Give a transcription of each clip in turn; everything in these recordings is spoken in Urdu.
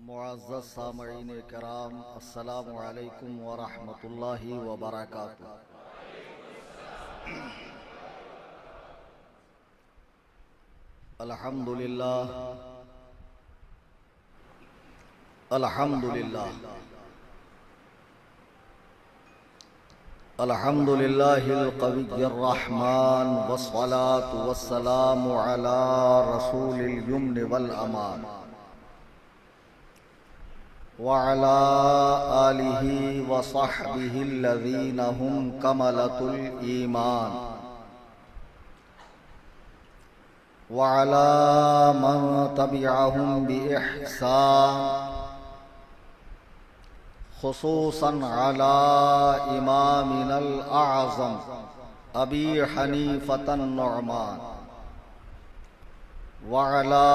معزز سامعین کرام، السلام علیکم ورحمۃ اللہ وبرکاتہ۔ الحمدللہ الحمدللہ الحمدللہ القوی الرحمن والصلاة والسلام علی رسول الیمن والامان وعلى آلہ وصحبہ الذین هم کملۃ الایمان وعلى من تبعهم بإحسان، خصوصا على امامنا الاعظم ابی حنیفۃ النعمان وعلى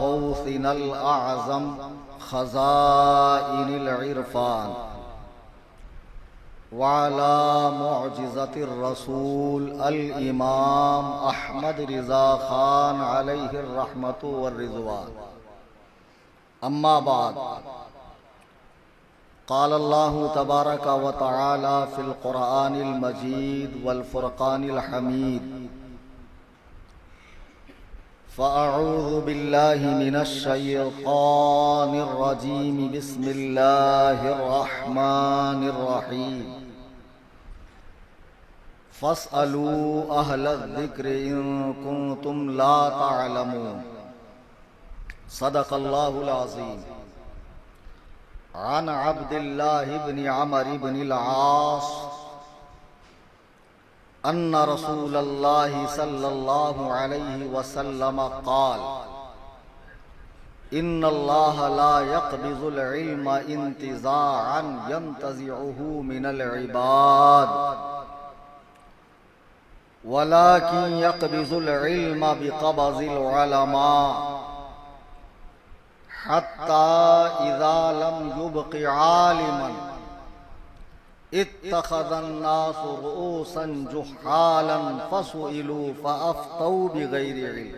غوثنا الاعظم خزائن العرفان وعلى معجزة الرسول الامام احمد رضا خان علیہ الرحمۃ والرضوان۔ اما بعد، قال اللہ تبارک و تعالی فی القرآن المجید والفرقان الحمید، فأعوذ باللہ من الشیطان الرجیم، بسم اللہ الرحمن الرحیم، فاسألوا اہل الذکر ان کنتم لا تعلمون۔ صدق اللہ العظیم۔ عن عبد اللہ بن عمرو بن العاص ان رسول اللہ صلی اللہ علیہ وسلم قال: ان اللہ لا يقبض العلم انتزاعا ينتزعه من العباد، ولكن يقبض العلم بقبض العلماء، حتى اذا لم يبق عالما اتخذ الناس رؤوسا جحالا فسئلوا فافتوا بغیر علم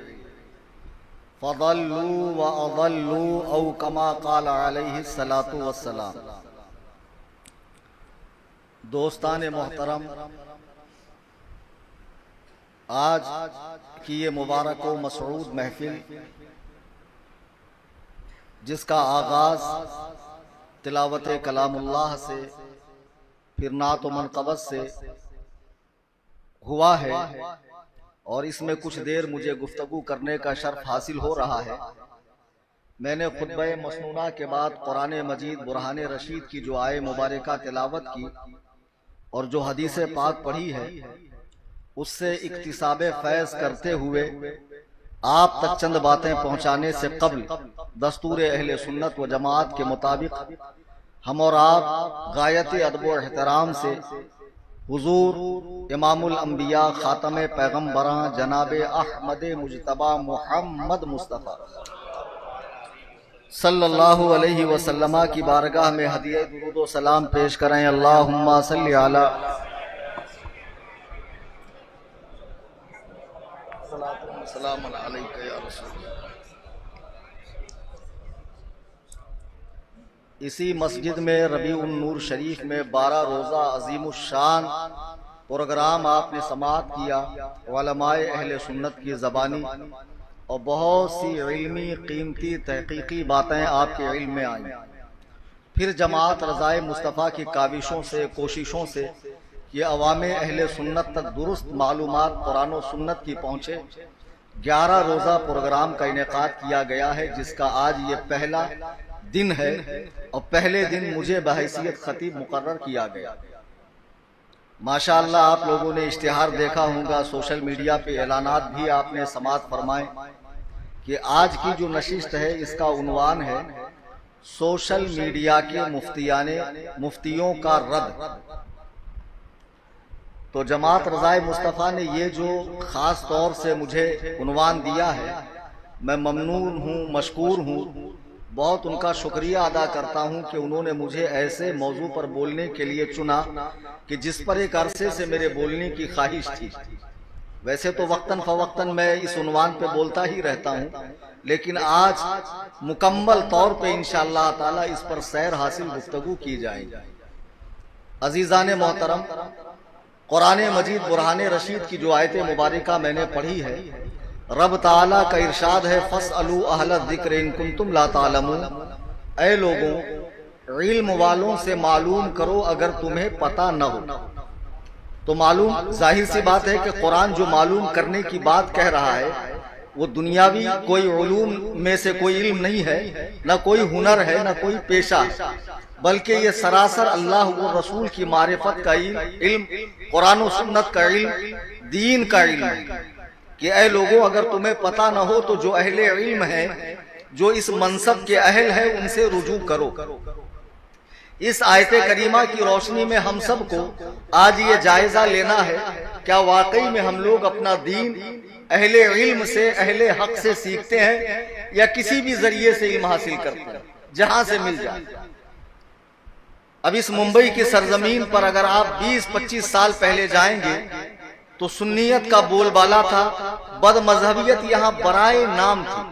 فضلوا واضلوا، او کما قال علیہ الصلاۃ والسلام۔ دوستان محترم، آج کی یہ مبارک و مسعود محفل، جس کا آغاز تلاوت کلام اللہ سے، پھر نعت و منقبت سے ہوا ہے، اور اس میں کچھ دیر مجھے گفتگو کرنے کا شرف حاصل ہو رہا ہے۔ میں نے خطبہ مسنونہ کے بعد قرآن مجید برہان رشید کی جو آیے مبارکہ تلاوت کی اور جو حدیث پاک پڑھی ہے، اس سے اکتساب فیض کرتے ہوئے آپ تک چند باتیں پہنچانے سے قبل دستور اہل سنت و جماعت کے مطابق ہم اور آپ غایت ادب و احترام سے حضور امام الانبیاء خاتم پیغمبراں جناب احمد مجتبی محمد مصطفیٰ صلی اللہ علیہ وسلم کی بارگاہ میں ہدیہ درود و سلام پیش کریں۔ اللہم صلی علی سلام علیک یا رسول اللہ۔ اسی مسجد میں ربیع النور شریف میں 12 روزہ عظیم الشان پروگرام آپ نے سماعت کیا، علماء اہل سنت کی زبانی، اور بہت سی علمی قیمتی تحقیقی باتیں آپ کے علم میں آئیں۔ پھر جماعت رضائے مصطفیٰ کی کاوشوں سے، کوششوں سے یہ عوام اہل سنت تک درست معلومات قرآن و سنت کی پہنچے، 11 روزہ پروگرام کا انعقاد کیا گیا ہے، جس کا آج یہ پہلا دن ہے، اور پہلے دن مجھے بحیثیت خطیب مقرر کیا گیا۔ ماشاءاللہ آپ لوگوں نے اشتہار دیکھا ہوگا، سوشل میڈیا پہ اعلانات بھی آپ نے سماعت فرمائے کہ آج کی جو نشست ہے اس کا عنوان ہے سوشل میڈیا کے مفتیوں کا رد۔ تو جماعت رضائے مصطفیٰ نے یہ جو خاص طور سے مجھے عنوان دیا ہے، میں ممنون ہوں، مشکور ہوں، بہت ان کا شکریہ ادا کرتا ہوں کہ انہوں نے مجھے ایسے موضوع پر بولنے کے لیے چنا کہ جس پر ایک عرصے سے میرے بولنے کی خواہش تھی۔ ویسے تو وقتاً فوقتاً میں اس عنوان پہ بولتا ہی رہتا ہوں، لیکن آج مکمل طور پہ انشاءاللہ تعالی اس پر سیر حاصل گفتگو کی جائے گی۔ عزیزان محترم، قرآن مجید برہان رشید کی جو آیت مبارکہ میں نے پڑھی ہے، رب تعالیٰ کا ارشاد ہے فَاسْأَلُوا أَهْلَ الذِّكْرِ إِن كُنتُمْ لَا تَعْلَمُونَ، اے لوگوں علم والوں سے معلوم کرو اگر تمہیں پتہ نہ ہو۔ تو معلوم ظاہر سی بات ہے کہ قرآن جو معلوم کرنے کی بات کہہ رہا ہے وہ دنیاوی کوئی علوم میں سے کوئی علم نہیں ہے، نہ کوئی ہنر ہے، نہ کوئی پیشہ، بلکہ یہ سراسر اللہ و رسول کی معرفت کا علم، قرآن و سنت کا علم، دین کا علم ہے کہ اے لوگوں اگر تمہیں پتہ نہ ہو تو جو اہل علم ہے، جو اس منصب کے اہل ہے، ان سے رجوع کرو۔ اس آیت کریمہ کی روشنی میں ہم سب کو آج یہ جائزہ لینا ہے، کیا واقعی میں ہم لوگ اپنا دین اہل علم سے، اہل حق سے سیکھتے ہیں، یا کسی بھی ذریعے سے علم حاصل کرتے ہیں جہاں سے مل جائے۔ اب اس ممبئی کی سرزمین پر اگر آپ 20-25 سال پہلے جائیں گے تو سنیت کا بول بالا تھا، بد مذہبیت یہاں برائے نام تھی،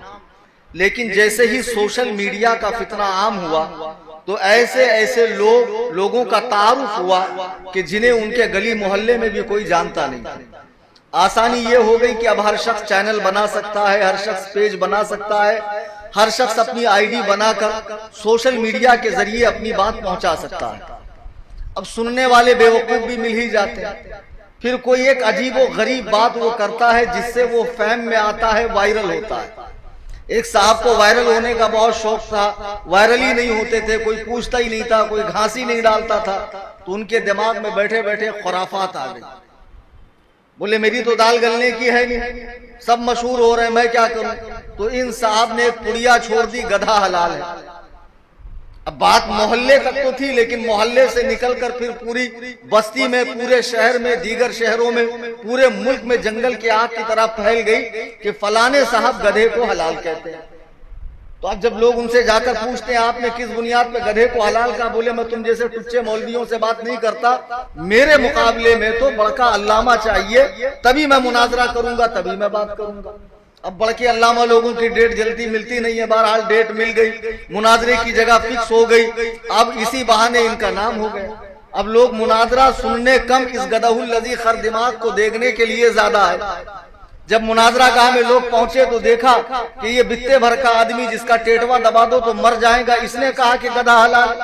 لیکن جیسے ہی سوشل میڈیا کا فتنہ عام ہوا تو ایسے ایسے لوگوں کا تعارف ہوا کہ جنہیں ان کے گلی محلے میں بھی کوئی جانتا نہیں۔ آسانی یہ ہو گئی کہ اب ہر شخص چینل بنا سکتا ہے، ہر شخص پیج بنا سکتا ہے، ہر شخص اپنی آئی ڈی بنا کر سوشل میڈیا کے ذریعے اپنی بات پہنچا سکتا ہے۔ اب سننے والے بے وقوف بھی مل ہی جاتے ہیں، پھر کوئی ایک عجیب و غریب بات وہ کرتا ہے جس سے وہ فیم میں آتا ہے، وائرل ہوتا ہے۔ ایک صاحب کو وائرل ہونے کا بہت شوق تھا، وائرل ہی نہیں ہوتے تھے، کوئی پوچھتا ہی نہیں تھا، کوئی گھانسی نہیں ڈالتا تھا، تو ان کے دماغ میں بیٹھے بیٹھے خرافات آ گئی۔ بولے میری تو دال گلنے کی ہے نہیں، سب مشہور ہو رہے ہیں، میں کیا کروں؟ تو ان صاحب نے ایک پڑیا چھوڑ دی، گدھا حلال ہے۔ اب بات محلے تک تو تھی، لیکن محلے سے نکل کر پھر پوری بستی میں، پورے شہر میں، دیگر شہروں میں، پورے ملک میں جنگل کی آگ کی طرح پھیل گئی کہ فلانے صاحب گدھے کو حلال کہتے ہیں۔ تو اب جب لوگ ان سے جا کر پوچھتے ہیں آپ نے کس بنیاد پہ گدھے کو حلال کہا، بولے میں تم جیسے ٹچے مولویوں سے بات نہیں کرتا، میرے مقابلے میں تو بڑکا علامہ چاہیے، تبھی میں مناظرہ کروں گا، تبھی میں بات کروں گا۔ اب بڑکے علامہ لوگوں کی ڈیٹ جلدی ملتی نہیں ہے، بہرحال ڈیٹ مل گئی، مناظرے کی جگہ فکس ہو گئی، اب اسی بہانے ان کا نام ہو گیا۔ اب لوگ مناظرہ سننے کم، اس گدھا الذی خر دماغ کو دیکھنے کے لیے زیادہ ہے۔ جب مناظرہ گاہ میں لوگ پہنچے تو دیکھا کہ یہ بتے بھر کا آدمی جس کا ٹیٹوا دبا دو تو مر جائے گا، اس نے کہا کہ گدھا حلال۔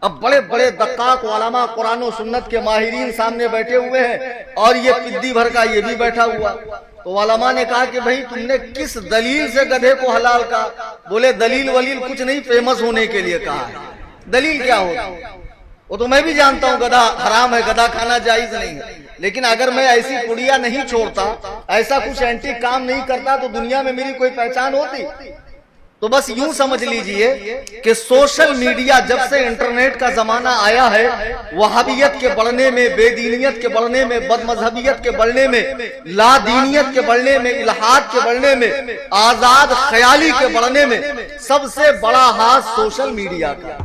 اب بڑے بڑے دقاق علماء، قرآن و سنت کے ماہرین سامنے بیٹھے ہوئے ہیں، اور یہ پدی بھر کا یہ بھی بیٹھا ہوا۔ تو علماء نے کہا کہ بھئی تم نے کس دلیل سے گدھے کو حلال کہا؟ بولے دلیل ولیل کچھ نہیں، فیمس ہونے کے لیے کہا ہے۔ دلیل کیا ہوگا؟ وہ تو میں بھی جانتا ہوں گدھا حرام ہے، گدھا کھانا جائز نہیں ہے، لیکن اگر میں ایسی پڑیا نہیں چھوڑتا، ایسا کچھ اینٹی کام نہیں کرتا تو دنیا میں میری کوئی پہچان ہوتی؟ تو بس یوں سمجھ لیجئے کہ سوشل میڈیا جب سے انٹرنیٹ کا زمانہ آیا ہے، وہابیت کے بڑھنے میں، بے دینیت کے بڑھنے میں، بد مذہبیت کے بڑھنے میں، لا دینیت کے بڑھنے میں، الحاد کے بڑھنے میں، آزاد خیالی کے بڑھنے میں، سب سے بڑا ہاتھ سوشل میڈیا کا۔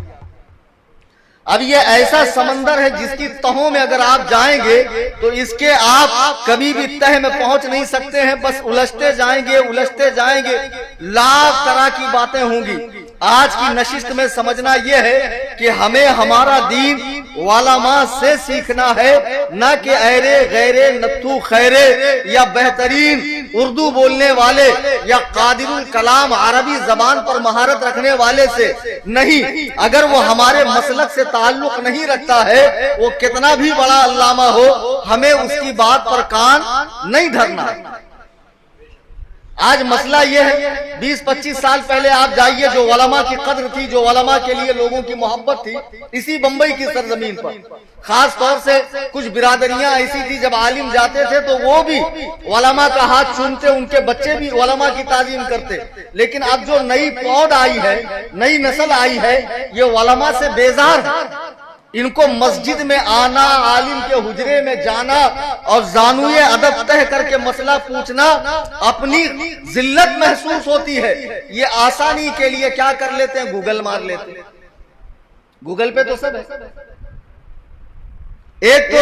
اب یہ ایسا سمندر ہے جس کی تہوں میں اگر آپ جائیں گے تو اس کے آپ کبھی بھی تہ میں پہنچ نہیں سکتے ہیں، بس الجھتے جائیں گے، الجھتے جائیں گے، لاکھ طرح کی باتیں ہوں گی۔ آج کی نشست میں سمجھنا یہ ہے کہ ہمیں ہمارا دین علماء سے سیکھنا ہے، نہ کہ ایرے غیرے نتھو خیرے یا بہترین اردو بولنے والے یا قادر الکلام عربی زبان پر مہارت رکھنے والے سے نہیں۔ اگر وہ ہمارے مسلک سے تعلق نہیں رکھتا ہے، وہ کتنا بھی بڑا علامہ ہو، ہمیں اس کی بات پر کان نہیں دھرنا۔ آج مسئلہ یہ ہے، 20-25 سال پہلے آپ جائیے، جو علماء کی قدر تھی، جو علماء کے لیے لوگوں کی محبت تھی، اسی بمبئی کی سرزمین پر خاص طور سے کچھ برادریاں ایسی تھی، جب عالم جاتے تھے تو وہ بھی علماء کا ہاتھ چومتے، ان کے بچے بھی علماء کی تعظیم کرتے۔ لیکن اب جو نئی پود آئی ہے، نئی نسل آئی ہے، یہ علماء سے بیزار ہے۔ ان کو مسجد میں آنا، عالم کے حجرے میں جانا اور زانوئے ادب تہ کر کے مسئلہ پوچھنا اپنی ذلت محسوس ہوتی ہے۔ یہ آسانی کے لیے کیا کر لیتے ہیں؟ گوگل مار لیتے ہیں۔ گوگل پہ تو سب ہے۔ ایک تو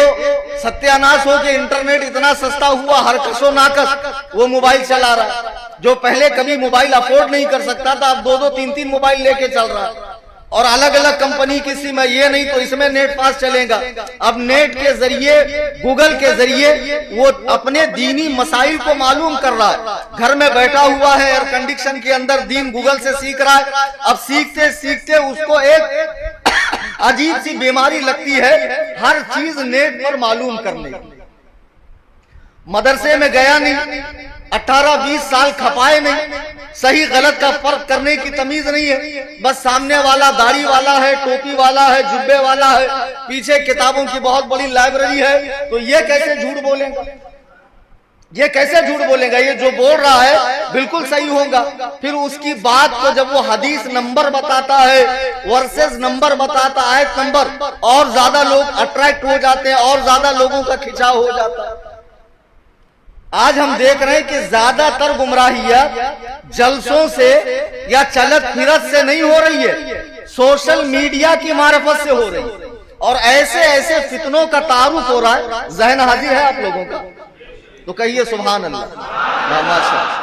ستیاناش ہو کہ انٹرنیٹ اتنا سستا ہوا، ہر کس و ناکس وہ موبائل چلا رہا ہے، جو پہلے کبھی موبائل افورڈ نہیں کر سکتا تھا اب دو تین موبائل لے کے چل رہا ہے، اور الگ الگ کمپنی کی سم ہے، یہ نہیں تو اس میں نیٹ پاس چلے گا۔ اب نیٹ کے ذریعے، گوگل کے ذریعے وہ اپنے دینی مسائل کو معلوم کر رہا ہے، گھر میں بیٹھا ہوا ہے ایئر کنڈیشن کے اندر دین گوگل سے سیکھ رہا ہے۔ اب سیکھتے سیکھتے اس کو ایک عجیب سی بیماری لگتی ہے ہر چیز نیٹ پر معلوم کرنے کی۔ مدرسے میں گیا نہیں، 18-20 سال کھپائے نہیں، صحیح غلط کا فرق کرنے کی تمیز نہیں ہے، بس سامنے والا داڑھی والا ہے، ٹوپی والا ہے، جبے والا ہے، پیچھے کتابوں کی بہت بڑی لائبریری ہے، تو یہ کیسے جھوٹ بولیں گا؟ یہ کیسے جھوٹ بولے گا؟ یہ جو بول رہا ہے بالکل صحیح ہوگا۔ پھر اس کی بات کو جب وہ حدیث نمبر بتاتا ہے، ورسز نمبر بتاتا، آیت نمبر، اور زیادہ لوگ اٹریکٹ ہو جاتے ہیں، اور زیادہ لوگوں کا کھچاؤ ہو جاتا ہے۔ آج ہم دیکھ رہے ہیں کہ زیادہ تر گمراہیاں جلسوں سے یا چلت پھرت سے نہیں ہو رہی ہے، سوشل میڈیا کی معرفت سے ہو رہی ہے، اور ایسے ایسے فتنوں کا تعارف ہو رہا ہے۔ ذہن حاضر ہے آپ لوگوں کا؟ تو کہیے سبحان اللہ، ماشاء اللہ۔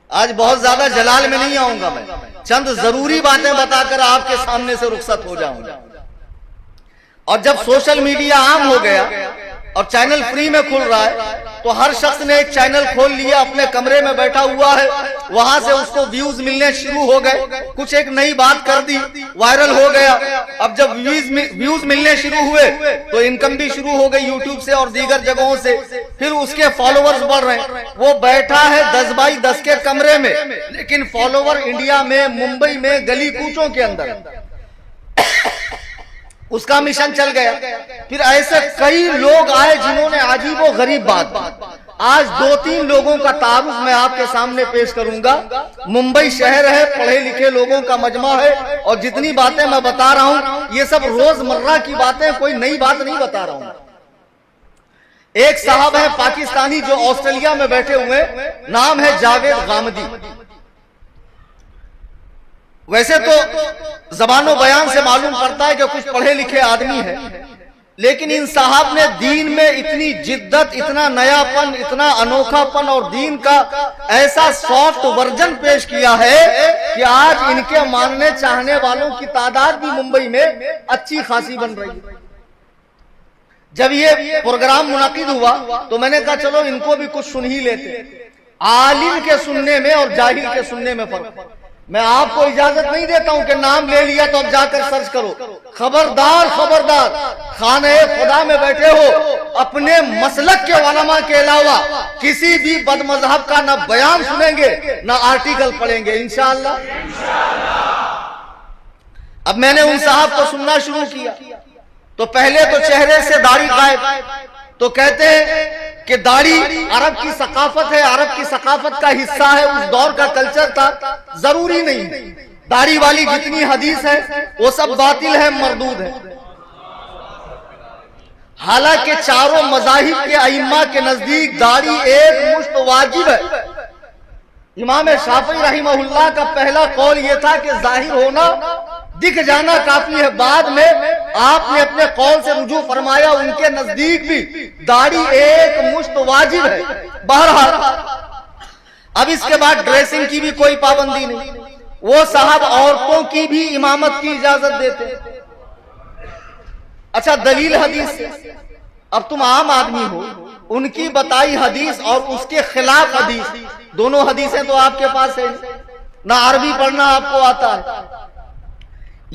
آج بہت زیادہ جلال میں نہیں آؤں گا، میں چند ضروری باتیں بتا کر آپ کے سامنے سے رخصت ہو جاؤں گا۔ اور جب سوشل میڈیا عام ہو گیا اور چینل فری میں کھل رہا ہے، تو ہر شخص نے ایک چینل کھول لیا، اپنے کمرے میں بیٹھا ہوا ہے، وہاں سے اس کو ویوز ملنے شروع ہو گئے، کچھ ایک نئی بات کر دی، وائرل ہو گیا۔ اب جب ویوز ملنے شروع ہوئے تو انکم بھی شروع ہو گئی یوٹیوب سے اور دیگر جگہوں سے، پھر اس کے فالوورز بڑھ رہے ہیں۔ وہ بیٹھا ہے 10x10 کے کمرے میں، لیکن فالوور انڈیا میں، ممبئی میں، گلی کوچوں کے اندر، اس کا مشن چل گیا۔ پھر ایسے کئی لوگ آئے جنہوں نے عجیب و غریب بات۔ آج 2-3 لوگوں کا تعارف میں آپ کے سامنے پیش کروں گا۔ ممبئی شہر ہے، پڑھے لکھے لوگوں کا مجمع ہے، اور جتنی باتیں میں بتا رہا ہوں یہ سب روزمرہ کی باتیں، کوئی نئی بات نہیں بتا رہا ہوں۔ ایک صاحب ہے پاکستانی جو آسٹریلیا میں بیٹھے ہوئے، نام ہے جاوید غامدی۔ ویسے تو زبان و بیان سے معلوم پڑتا ہے کہ کچھ پڑھے لکھے آدمی ہیں، لیکن ان صاحب نے دین میں اتنی جدت، اتنا نیا پن، اتنا انوکھا پن، اور دین کا ایسا سافٹ ورژن پیش کیا ہے کہ آج ان کے ماننے چاہنے والوں کی تعداد بھی ممبئی میں اچھی خاصی بن رہی ہے۔ جب یہ پروگرام منعقد ہوا تو میں نے کہا چلو ان کو بھی کچھ سن ہی لیتے۔ عالم کے سننے میں اور جاہل کے سننے میں فرق۔ میں آپ کو اجازت نہیں دیتا ہوں کہ نام لے لیا تو اب جا کر سرچ کرو۔ خبردار خبردار، خانہ خدا میں بیٹھے ہو، اپنے مسلک کے علماء کے علاوہ کسی بھی بد مذہب کا نہ بیان سنیں گے نہ آرٹیکل پڑھیں گے انشاءاللہ۔ اب میں نے ان صاحب کو سننا شروع کیا تو پہلے تو چہرے سے داڑھی غائب، تو کہتے ہیں کہ داڑھی عرب کی ثقافت ہے، عرب کی ثقافت کا حصہ ہے، اس دور کا کلچر تھا، ضروری نہیں۔ داڑھی والی جتنی حدیث ہے وہ سب باطل ہے، مردود ہے۔ حالانکہ چاروں مذاہب کے ائمہ کے نزدیک داڑھی ایک مشت واجب ہے۔ امام شافعی رحمہ اللہ کا پہلا قول یہ تھا کہ ظاہر ہونا، دکھ جانا کافی ہے۔ بعد میں آپ نے اپنے قول سے رجوع فرمایا، ان کے نزدیک بھی داڑھی ایک مشت واجب ہے۔ بہرحال اب اس کے بعد ڈریسنگ کی بھی کوئی پابندی نہیں، وہ صاحب عورتوں کی بھی امامت کی اجازت دیتے۔ اچھا دلیل حدیث سے، اب تم عام آدمی ہو، ان کی بتائی حدیث اور اس کے خلاف حدیث، دونوں حدیثیں تو آپ کے پاس ہیں، نہ عربی پڑھنا آپ کو آتا ہے،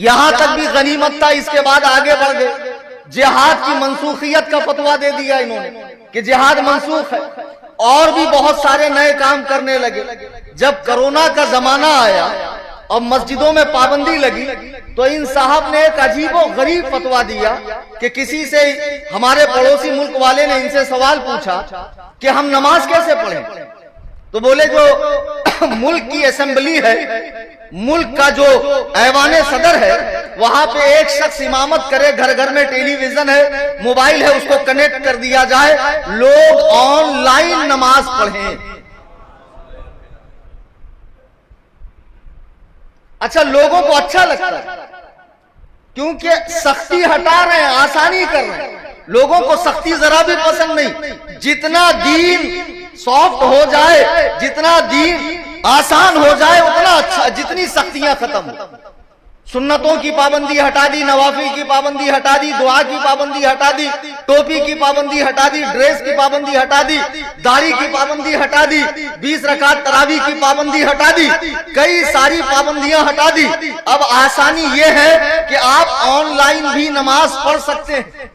یہاں تک بھی غنیمت تھا۔ اس کے بعد آگے بڑھ گئے، جہاد کی منسوخیت کا فتویٰ دے دیا انہوں نے کہ جہاد منسوخ ہے، اور بھی بہت سارے نئے کام کرنے لگے۔ جب کرونا کا زمانہ آیا اور مسجدوں میں پابندی لگی تو ان صاحب نے ایک عجیب و غریب فتویٰ دیا کہ کسی سے، ہمارے پڑوسی ملک والے نے ان سے سوال پوچھا کہ ہم نماز کیسے پڑھیں، تو بولے جو ملک کی اسمبلی ہے، ملک کا جو ایوان صدر ہے، وہاں پہ ایک شخص امامت کرے، گھر گھر میں ٹیلی ویژن ہے، موبائل ہے، اس کو کنیکٹ کر دیا جائے، لوگ آن لائن نماز پڑھیں۔ اچھا لوگوں کو اچھا لگتا ہے، کیونکہ سختی ہٹا رہے ہیں، آسانی کر رہے ہیں. لوگوں کو سختی ذرا بھی پسند نہیں. جتنا دین سافٹ ہو جائے، جتنا دین آسان ہو جائے اتنا اچھا. جتنی سختیاں ختم ہو. سنتوں کی پابندی ہٹا دی، نوافل کی پابندی ہٹا دی، دعا کی پابندی ہٹا دی، ٹوپی کی پابندی ہٹا دی، ڈریس کی پابندی ہٹا دی، داڑھی کی پابندی ہٹا دی، 20 رکعت تراویح کی پابندی ہٹا دی، کئی ساری پابندیاں ہٹا دی. اب آسانی یہ ہے کہ آپ آن لائن بھی نماز پڑھ سکتے ہیں.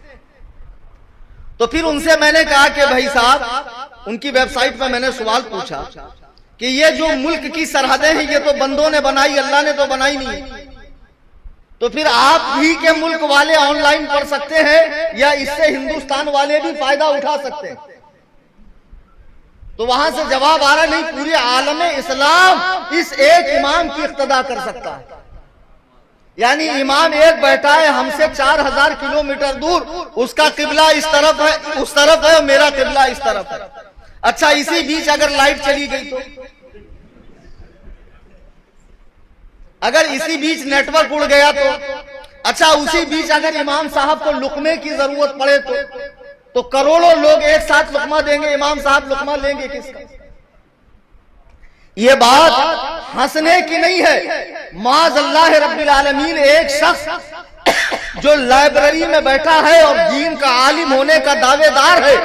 تو پھر ان سے میں نے کہا کہ بھائی صاحب، ان کی ویب سائٹ پہ میں نے سوال پوچھا کہ یہ جو ملک کی سرحدیں ہیں یہ تو بندوں نے بنائی، اللہ نے تو بنائی نہیں. تو پھر آپ بھی کے ملک والے آن لائن پڑھ سکتے ہیں یا اس سے ہندوستان والے بھی فائدہ اٹھا سکتے ہیں؟ تو وہاں سے جواب آ رہا نہیں، پورے عالم اسلام اس ایک امام کی اقتدا کر سکتا ہے. یعنی امام ایک بیٹھا ہے ہم سے 4000 کلومیٹر دور، اس کا قبلہ اس طرف ہے، اس طرف ہے، اور میرا قبلہ اس طرف ہے. اچھا اسی بیچ اگر لائٹ چلی گئی تو، اگر اسی بیچ نیٹ ورک اڑ گیا تو، اچھا اسی بیچ اگر امام صاحب کو لقمے کی ضرورت پڑے تو کروڑوں لوگ ایک ساتھ لقمہ دیں گے، امام صاحب لقمہ لیں گے کس کا؟ یہ بات ہنسنے کی نہیں ہے. معاذ اللہ رب العالمین، ایک شخص جو لائبریری میں بیٹھا ہے اور دین کا عالم ہونے کا دعوے دار ہے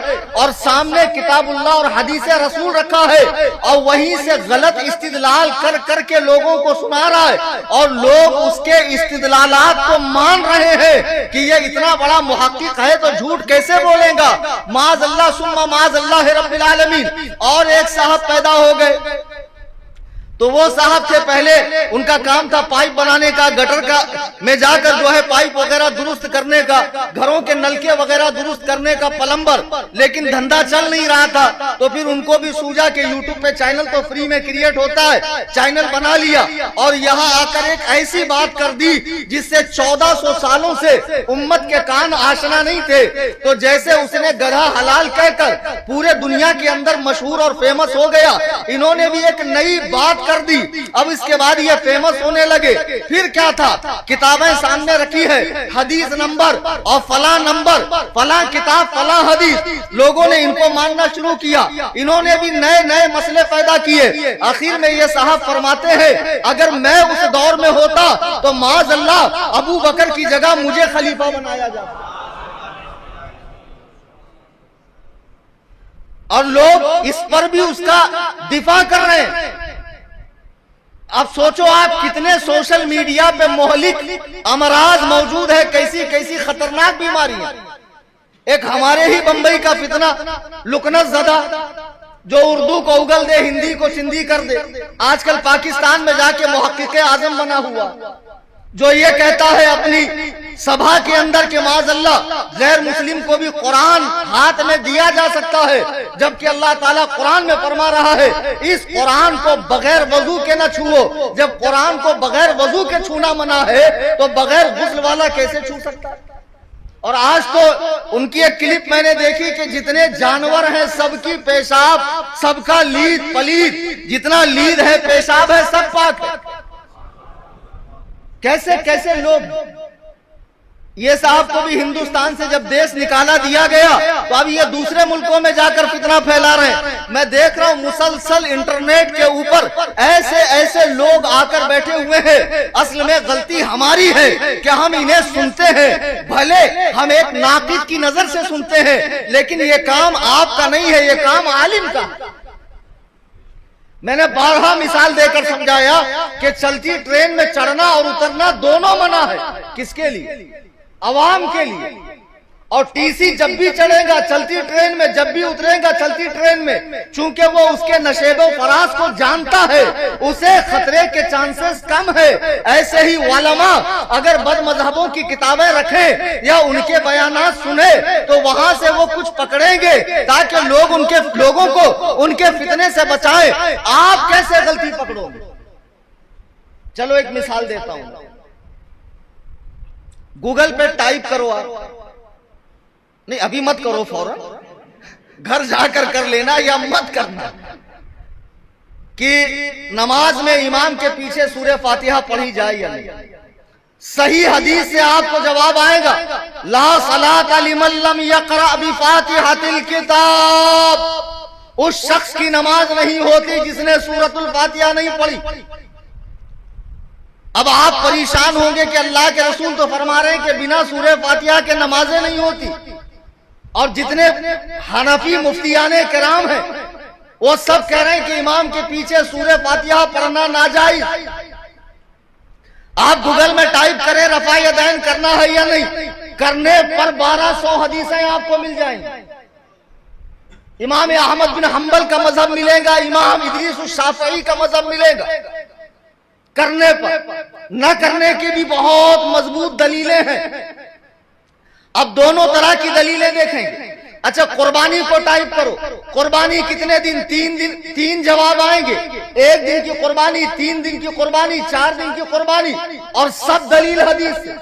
اور سامنے کتاب اللہ اور حدیث رسول رکھا ہے اور وہیں سے غلط استدلال کر کر کے لوگوں کو سنا رہا ہے اور لوگ اس کے استدلالات کو مان رہے ہیں کہ یہ اتنا بڑا محقق ہے تو جھوٹ کیسے بولے گا. معاذ اللہ ثم معاذ اللہ رب العالمین. اور ایک صاحب پیدا ہو گئے تو وہ صاحب سے پہلے ان کا کام تھا پائپ بنانے کا، گٹر کا میں جا کر جو ہے پائپ وغیرہ درست کرنے کا، گھروں کے نلکے وغیرہ درست کرنے کا، پلمبر. لیکن دھندا چل نہیں رہا تھا تو پھر ان کو بھی سوجا کہ یوٹیوب پہ چینل تو فری میں کریٹ ہوتا ہے، چینل بنا لیا اور یہاں آ کر ایک ایسی بات کر دی جس سے 1400 سالوں سے امت کے کان آشنا نہیں تھے. تو جیسے اس نے گدھا حلال کہہ کر پورے دنیا کے اندر مشہور اور فیمس ہو گیا، انہوں نے بھی ایک نئی بات کر دی. اب اس کے بعد یہ فیمس ہونے لگے. پھر کیا تھا؟ کتابیں سامنے رکھی ہے، حدیث نمبر اور فلاں نمبر، فلاں کتاب فلاں حدیث. لوگوں نے ان کو ماننا شروع کیا، انہوں نے بھی نئے نئے مسئلے پیدا کیے. آخر میں یہ صاحب فرماتے ہیں اگر میں اس دور میں ہوتا تو معاذ اللہ ابو بکر کی جگہ مجھے خلیفہ بنایا جاتا. اور لوگ اس پر بھی اس کا دفاع کر رہے ہیں. اب سوچو آپ کتنے سوشل میڈیا پہ مہلک امراض موجود ہے، کیسی کیسی خطرناک بیماریاں. ایک ہمارے ہی بمبئی کا فتنہ لکنت زدہ جو اردو کو اگل دے، ہندی کو سندھی کر دے، آج کل پاکستان میں جا کے محقق اعظم بنا ہوا، جو یہ کہتا ہے اپنی سبھا کے اندر کہ معاذ اللہ غیر مسلم کو بھی قرآن ہاتھ میں دیا جا سکتا ہے، جبکہ اللہ تعالیٰ قرآن میں فرما رہا ہے اس قرآن کو بغیر وضو کے نہ چھوؤ. جب قرآن کو بغیر وضو کے چھونا منع ہے تو بغیر غسل والا کیسے چھو سکتا ہے؟ اور آج تو ان کی ایک کلپ میں نے دیکھی کہ جتنے جانور ہیں سب کی پیشاب، سب کا لید پلید، جتنا لید ہے پیشاب ہے سب پاک ہے. کیسے کیسے لوگ. یہ صاحب کو بھی ہندوستان سے جب دیش نکالا دیا گیا تو اب یہ دوسرے ملکوں میں جا کر فتنہ پھیلا رہے ہیں. میں دیکھ رہا ہوں مسلسل انٹرنیٹ کے اوپر ایسے ایسے لوگ آ کر بیٹھے ہوئے ہیں. اصل میں غلطی ہماری ہے کہ ہم انہیں سنتے ہیں، بھلے ہم ایک ناقد کی نظر سے سنتے ہیں، لیکن یہ کام آپ کا نہیں ہے، یہ کام عالم کا. میں نے بارہا مثال دے کر سمجھایا کہ چلتی ٹرین میں چڑھنا اور اترنا دونوں منع ہے. کس کے لیے؟ عوام کے لیے. اور ٹی سی جب بھی چڑھے گا چلتی ٹرین میں، جب بھی اترے گا چلتی ٹرین میں، چونکہ وہ اس کے نشیب و فراز کو جانتا ہے، اسے خطرے کے چانسز کم ہے. ایسے ہی علماء اگر بد مذہبوں کی کتابیں رکھیں یا ان کے بیانات سنیں تو وہاں سے وہ کچھ پکڑیں گے تاکہ لوگوں کو ان کے فتنے سے بچائیں. آپ کیسے غلطی پکڑو گے؟ چلو ایک مثال دیتا ہوں. گوگل پہ ٹائپ کرو، آپ نہیں ابھی مت کرو، فوراً گھر جا کر لینا یا مت کرنا کہ نماز میں امام کے پیچھے سورہ فاتحہ پڑھی جائے یا نہیں. صحیح حدیث سے آپ کو جواب آئے گا، لا صلاۃ لمن لم یقرأ بفاتحۃ الکتاب، اس شخص کی نماز نہیں ہوتی جس نے سورۃ الفاتحہ نہیں پڑھی۔ اب آپ پریشان ہوں گے کہ اللہ کے رسول تو فرما رہے ہیں کہ بنا سورہ فاتحہ کے نمازیں نہیں ہوتی، اور جتنے حنفی مفتیان کرام ہیں وہ سب کہہ رہے ہیں کہ امام کے پیچھے سورہ فاتحہ پڑھنا ناجائز۔ آپ گوگل میں ٹائپ کریں رفع یدین کرنا ہے یا نہیں، کرنے پر 1200 حدیثیں آپ کو مل جائیں گی۔ امام احمد بن حنبل کا مذہب ملے گا، امام ادریس الشافعی کا مذہب ملے گا کرنے پر، نہ کرنے کی بھی بہت مضبوط دلیلیں ہیں۔ اب دونوں طرح کی دلیلیں دیکھیں گے۔ اچھا قربانی کو ٹائپ کرو، قربانی کتنے دن؟ 3 دن، 3 جواب آئیں گے، 1 دن کی قربانی، 3 دن کی قربانی، 4 دن کی قربانی، اور سب دلیل حدیث سے۔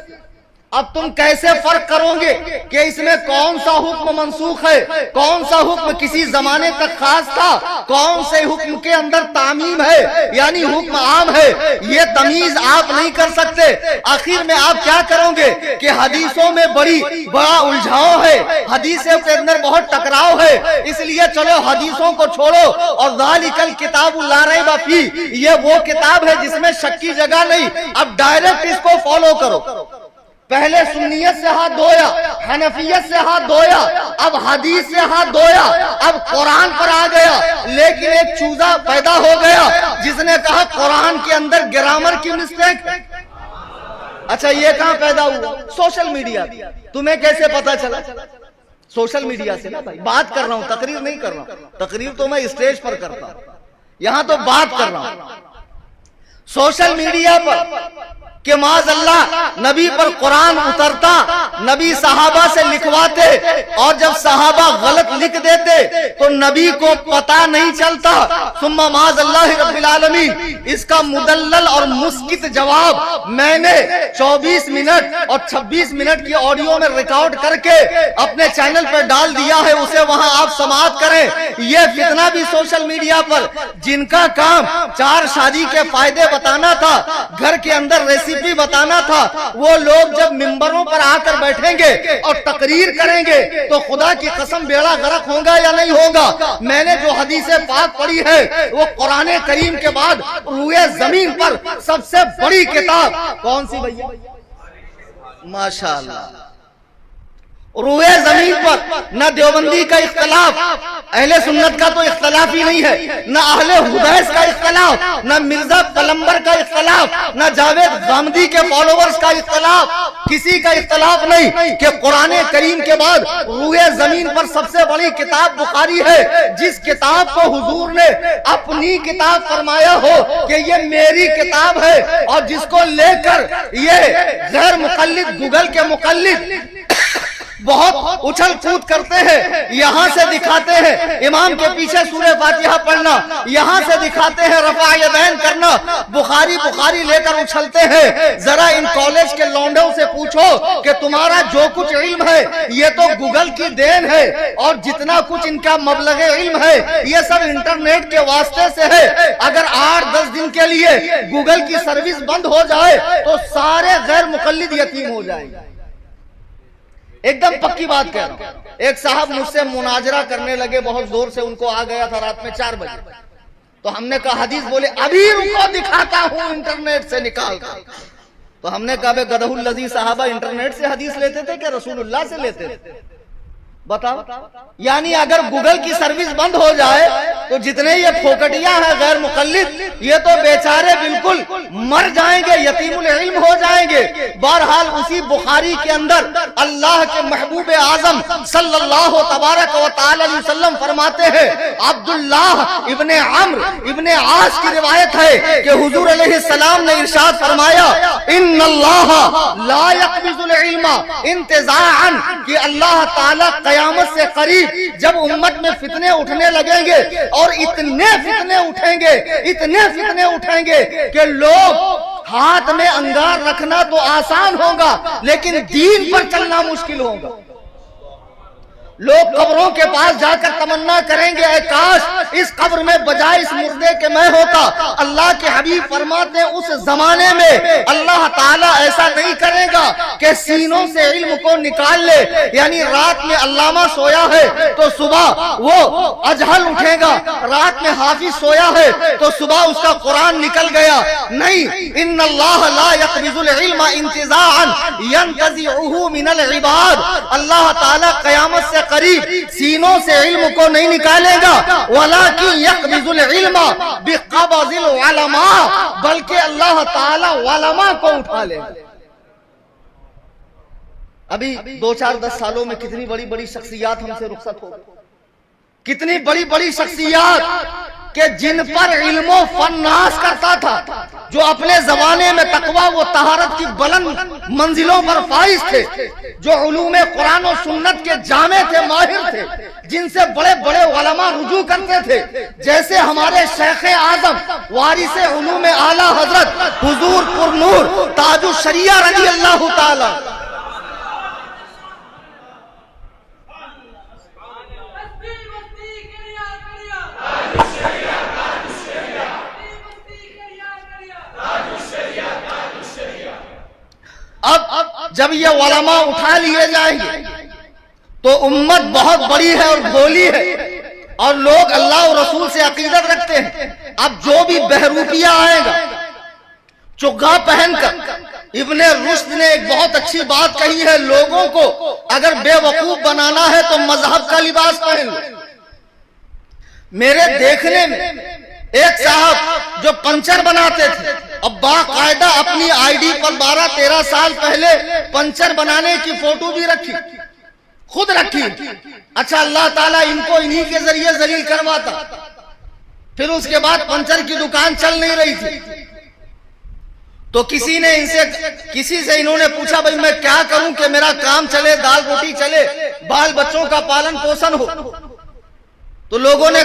اب تم کیسے فرق کرو گے کہ اس میں کون سا حکم منسوخ ہے، کون سا حکم کسی زمانے تک خاص تھا، کون سے حکم کے اندر تعمیم ہے یعنی حکم عام ہے؟ یہ تمیز آپ نہیں کر سکتے۔ آخر میں آپ کیا کرو گے کہ حدیثوں میں بڑا الجھاؤ ہے، حدیثوں کے اندر بہت ٹکراؤ ہے، اس لیے چلو حدیثوں کو چھوڑو، اور ذالک الکتاب لا ریب فیہ، یہ وہ کتاب ہے جس میں شک کی جگہ نہیں، اب ڈائریکٹ اس کو فالو کرو۔ پہلے سنیت سے ہاتھ دھویا، حنفیت سے ہاتھ دھویا، اب حدیث سے ہاتھ دھویا، اب قرآن پر آ گیا، لیکن ایک چوزا پیدا ہو گیا جس نے کہا قرآن کے اندر گرامر کی مسٹیک۔ اچھا یہ کہاں پیدا ہوا؟ Social media. تمہیں کیسے پتا چلا؟ سوشل میڈیا سے نا بھائی، بات کر رہا ہوں، تقریر نہیں کر رہا ہوں، تقریر تو میں اسٹیج پر کرتا ہوں، یہاں تو بات کر رہا ہوں۔ سوشل میڈیا پر کہ معاذ اللہ نبی پر قرآن اترتا، نبی صحابہ سے لکھواتے، اور جب صحابہ غلط لکھ دیتے تو نبی کو پتا نہیں چلتا، ثم معاذ اللہ رب العالمین اس کا مدلل اور مسکت جواب میں نے 24 منٹ اور 26 منٹ کی آڈیو میں ریکارڈ کر کے اپنے چینل پر ڈال دیا ہے، اسے وہاں آپ سماعت کریں۔ یہ فتنہ بھی سوشل میڈیا پر، جن کا کام 4 شادی کے فائدے بتانا تھا، گھر کے اندر ریسیپی بتانا تھا، وہ لوگ جب ممبروں پر آ کر بیٹھیں گے اور تقریر کریں گے تو خدا کی قسم بیڑا غرق ہوگا یا نہیں ہوگا؟ میں نے جو حدیث پاک پڑھی ہے وہ قرآن کریم کے بعد روئے زمین پر سب سے بڑی کتاب کون سی بھیا؟ ماشاءاللہ، روئے زمین پر نہ دیوبندی کا اختلاف، اہل سنت کا تو اختلاف ہی نہیں ہے، نہ اہل حدیث کا اختلاف، نہ مرزا پلمبر کا اختلاف، نہ جاوید غامدی کے فالوورز کا اختلاف، کسی کا اختلاف نہیں کہ قرآن کریم کے بعد روئے زمین پر سب سے بڑی کتاب بخاری ہے، جس کتاب کو حضور نے اپنی کتاب فرمایا ہو کہ یہ میری کتاب ہے، اور جس کو لے کر یہ غیر مقلد گوگل کے مقلد بہت اچھل کود کرتے ہیں، یہاں سے دکھاتے ہیں امام کے پیچھے سورہ فاتحہ پڑھنا، یہاں سے دکھاتے ہیں رفع یدین کرنا، بخاری لے کر اچھلتے ہیں۔ ذرا ان کالج کے لونڈوں سے پوچھو کہ تمہارا جو کچھ علم ہے یہ تو گوگل کی دین ہے، اور جتنا کچھ ان کا مبلغ علم ہے یہ سب انٹرنیٹ کے واسطے سے ہے۔ اگر 8-10 دن کے لیے گوگل کی سروس بند ہو جائے تو سارے غیر مقلد یتیم ہو جائیں گے۔ ایک دم پکی بات کہہ رہا ہوں۔ ایک صاحب مجھ سے مناظرہ کرنے لگے بہت زور سے، ان کو آ گیا تھا رات میں 4 بجے، تو ہم نے کہا حدیث بولے، ابھی ان کو دکھاتا ہوں انٹرنیٹ سے نکال کر۔ تو ہم نے کہا بے گدہ الذی صحابہ انٹرنیٹ سے حدیث لیتے تھے کہ رسول اللہ سے لیتے تھے؟ بتاؤ، یعنی اگر گوگل کی سروس بند ہو جائے تو جتنے یہ پھوکٹیاں ہیں غیر مقلد، یہ تو بیچارے بالکل مر جائیں گے، یتیم العلم ہو جائیں گے۔ بہرحال اسی بخاری کے اندر اللہ کے محبوب اعظم صلی اللہ تبارک و تعالی علیہ وسلم فرماتے ہیں، عبداللہ ابن عمرو ابن عاص کی روایت ہے کہ حضور علیہ السلام نے ارشاد فرمایا، ان اللہ لا يقبض العلم انتزاعا، کہ اللہ تعالی قیامت سے قریب جب امت میں فتنے اٹھنے لگیں گے، اور اتنے فتنے اٹھیں گے کہ لوگ ہاتھ میں انگار رکھنا تو آسان ہوگا لیکن دین پر چلنا مشکل ہوگا۔ لوگ قبروں کے پاس جا کر تمنا کریں گے اے کاش اس قبر میں بجائے اس مردے کے میں ہوتا۔ اللہ کے حبیب فرماتے ہیں اس زمانے میں اللہ تعالیٰ ایسا نہیں کرے گا کہ سینوں سے علم کو نکال لے، یعنی رات میں علامہ سویا ہے تو صبح وہ اجہل اٹھے گا، رات میں حافظ سویا ہے تو صبح اس کا قرآن نکل گیا۔ نہیں، ان اللہ لا يقبض العلم انتزاعا ينتزعه من العباد، اللہ تعالیٰ قیامت سے قریب سینوں سے علم کو نہیں نکالے گا، ولیکن یقبض العلم بقبض العلماء، بلکہ اللہ تعالیٰ علماء کو اٹھا لے گا۔ ابھی 2-4-10 سالوں میں کتنی بڑی بڑی شخصیات ہم سے رخصت ہو گئی، کتنی بڑی بڑی شخصیات کہ جن پر علم و فن ناز کرتا تھا، جو اپنے زمانے میں تقویٰ و طہارت کی بلند منزلوں پر فائز تھے، جو علوم قرآن و سنت کے جامع تھے، ماہر تھے، جن سے بڑے بڑے علماء رجوع کرتے تھے، جیسے ہمارے شیخ اعظم وارث علوم اعلیٰ حضرت حضور پر نور تاج الشریعہ رضی اللہ تعالی۔ اب جب یہ علماء اٹھا لیے جائیں گے تو امت بہت بڑی ہے اور بھولی ہے، اور لوگ اللہ اور رسول سے عقیدت رکھتے ہیں۔ اب جو بھی بہروپیہ آئے گا چگا پہن کر، ابن رشد نے ایک بہت اچھی بات کہی ہے، لوگوں کو اگر بے وقوف بنانا ہے تو مذہب کا لباس پہن لو۔ میرے دیکھنے میں ایک صاحب جو پنچر بناتے تھے، اب باقاعدہ اپنی آئی ڈی پر 12-13 سال پہلے پنچر بنانے کی فوٹو بھی رکھی، خود رکھی۔ اچھا، اللہ تعالیٰ ان کو انہی کے ذریعے ذلیل کرواتا۔ پھر اس کے بعد پنچر کی دکان چل نہیں رہی تھی تو کسی سے انہوں نے پوچھا بھائی میں کیا کروں کہ میرا کام چلے، دال روٹی چلے، بال بچوں کا پالن پوشن ہو؟ تو لوگوں نے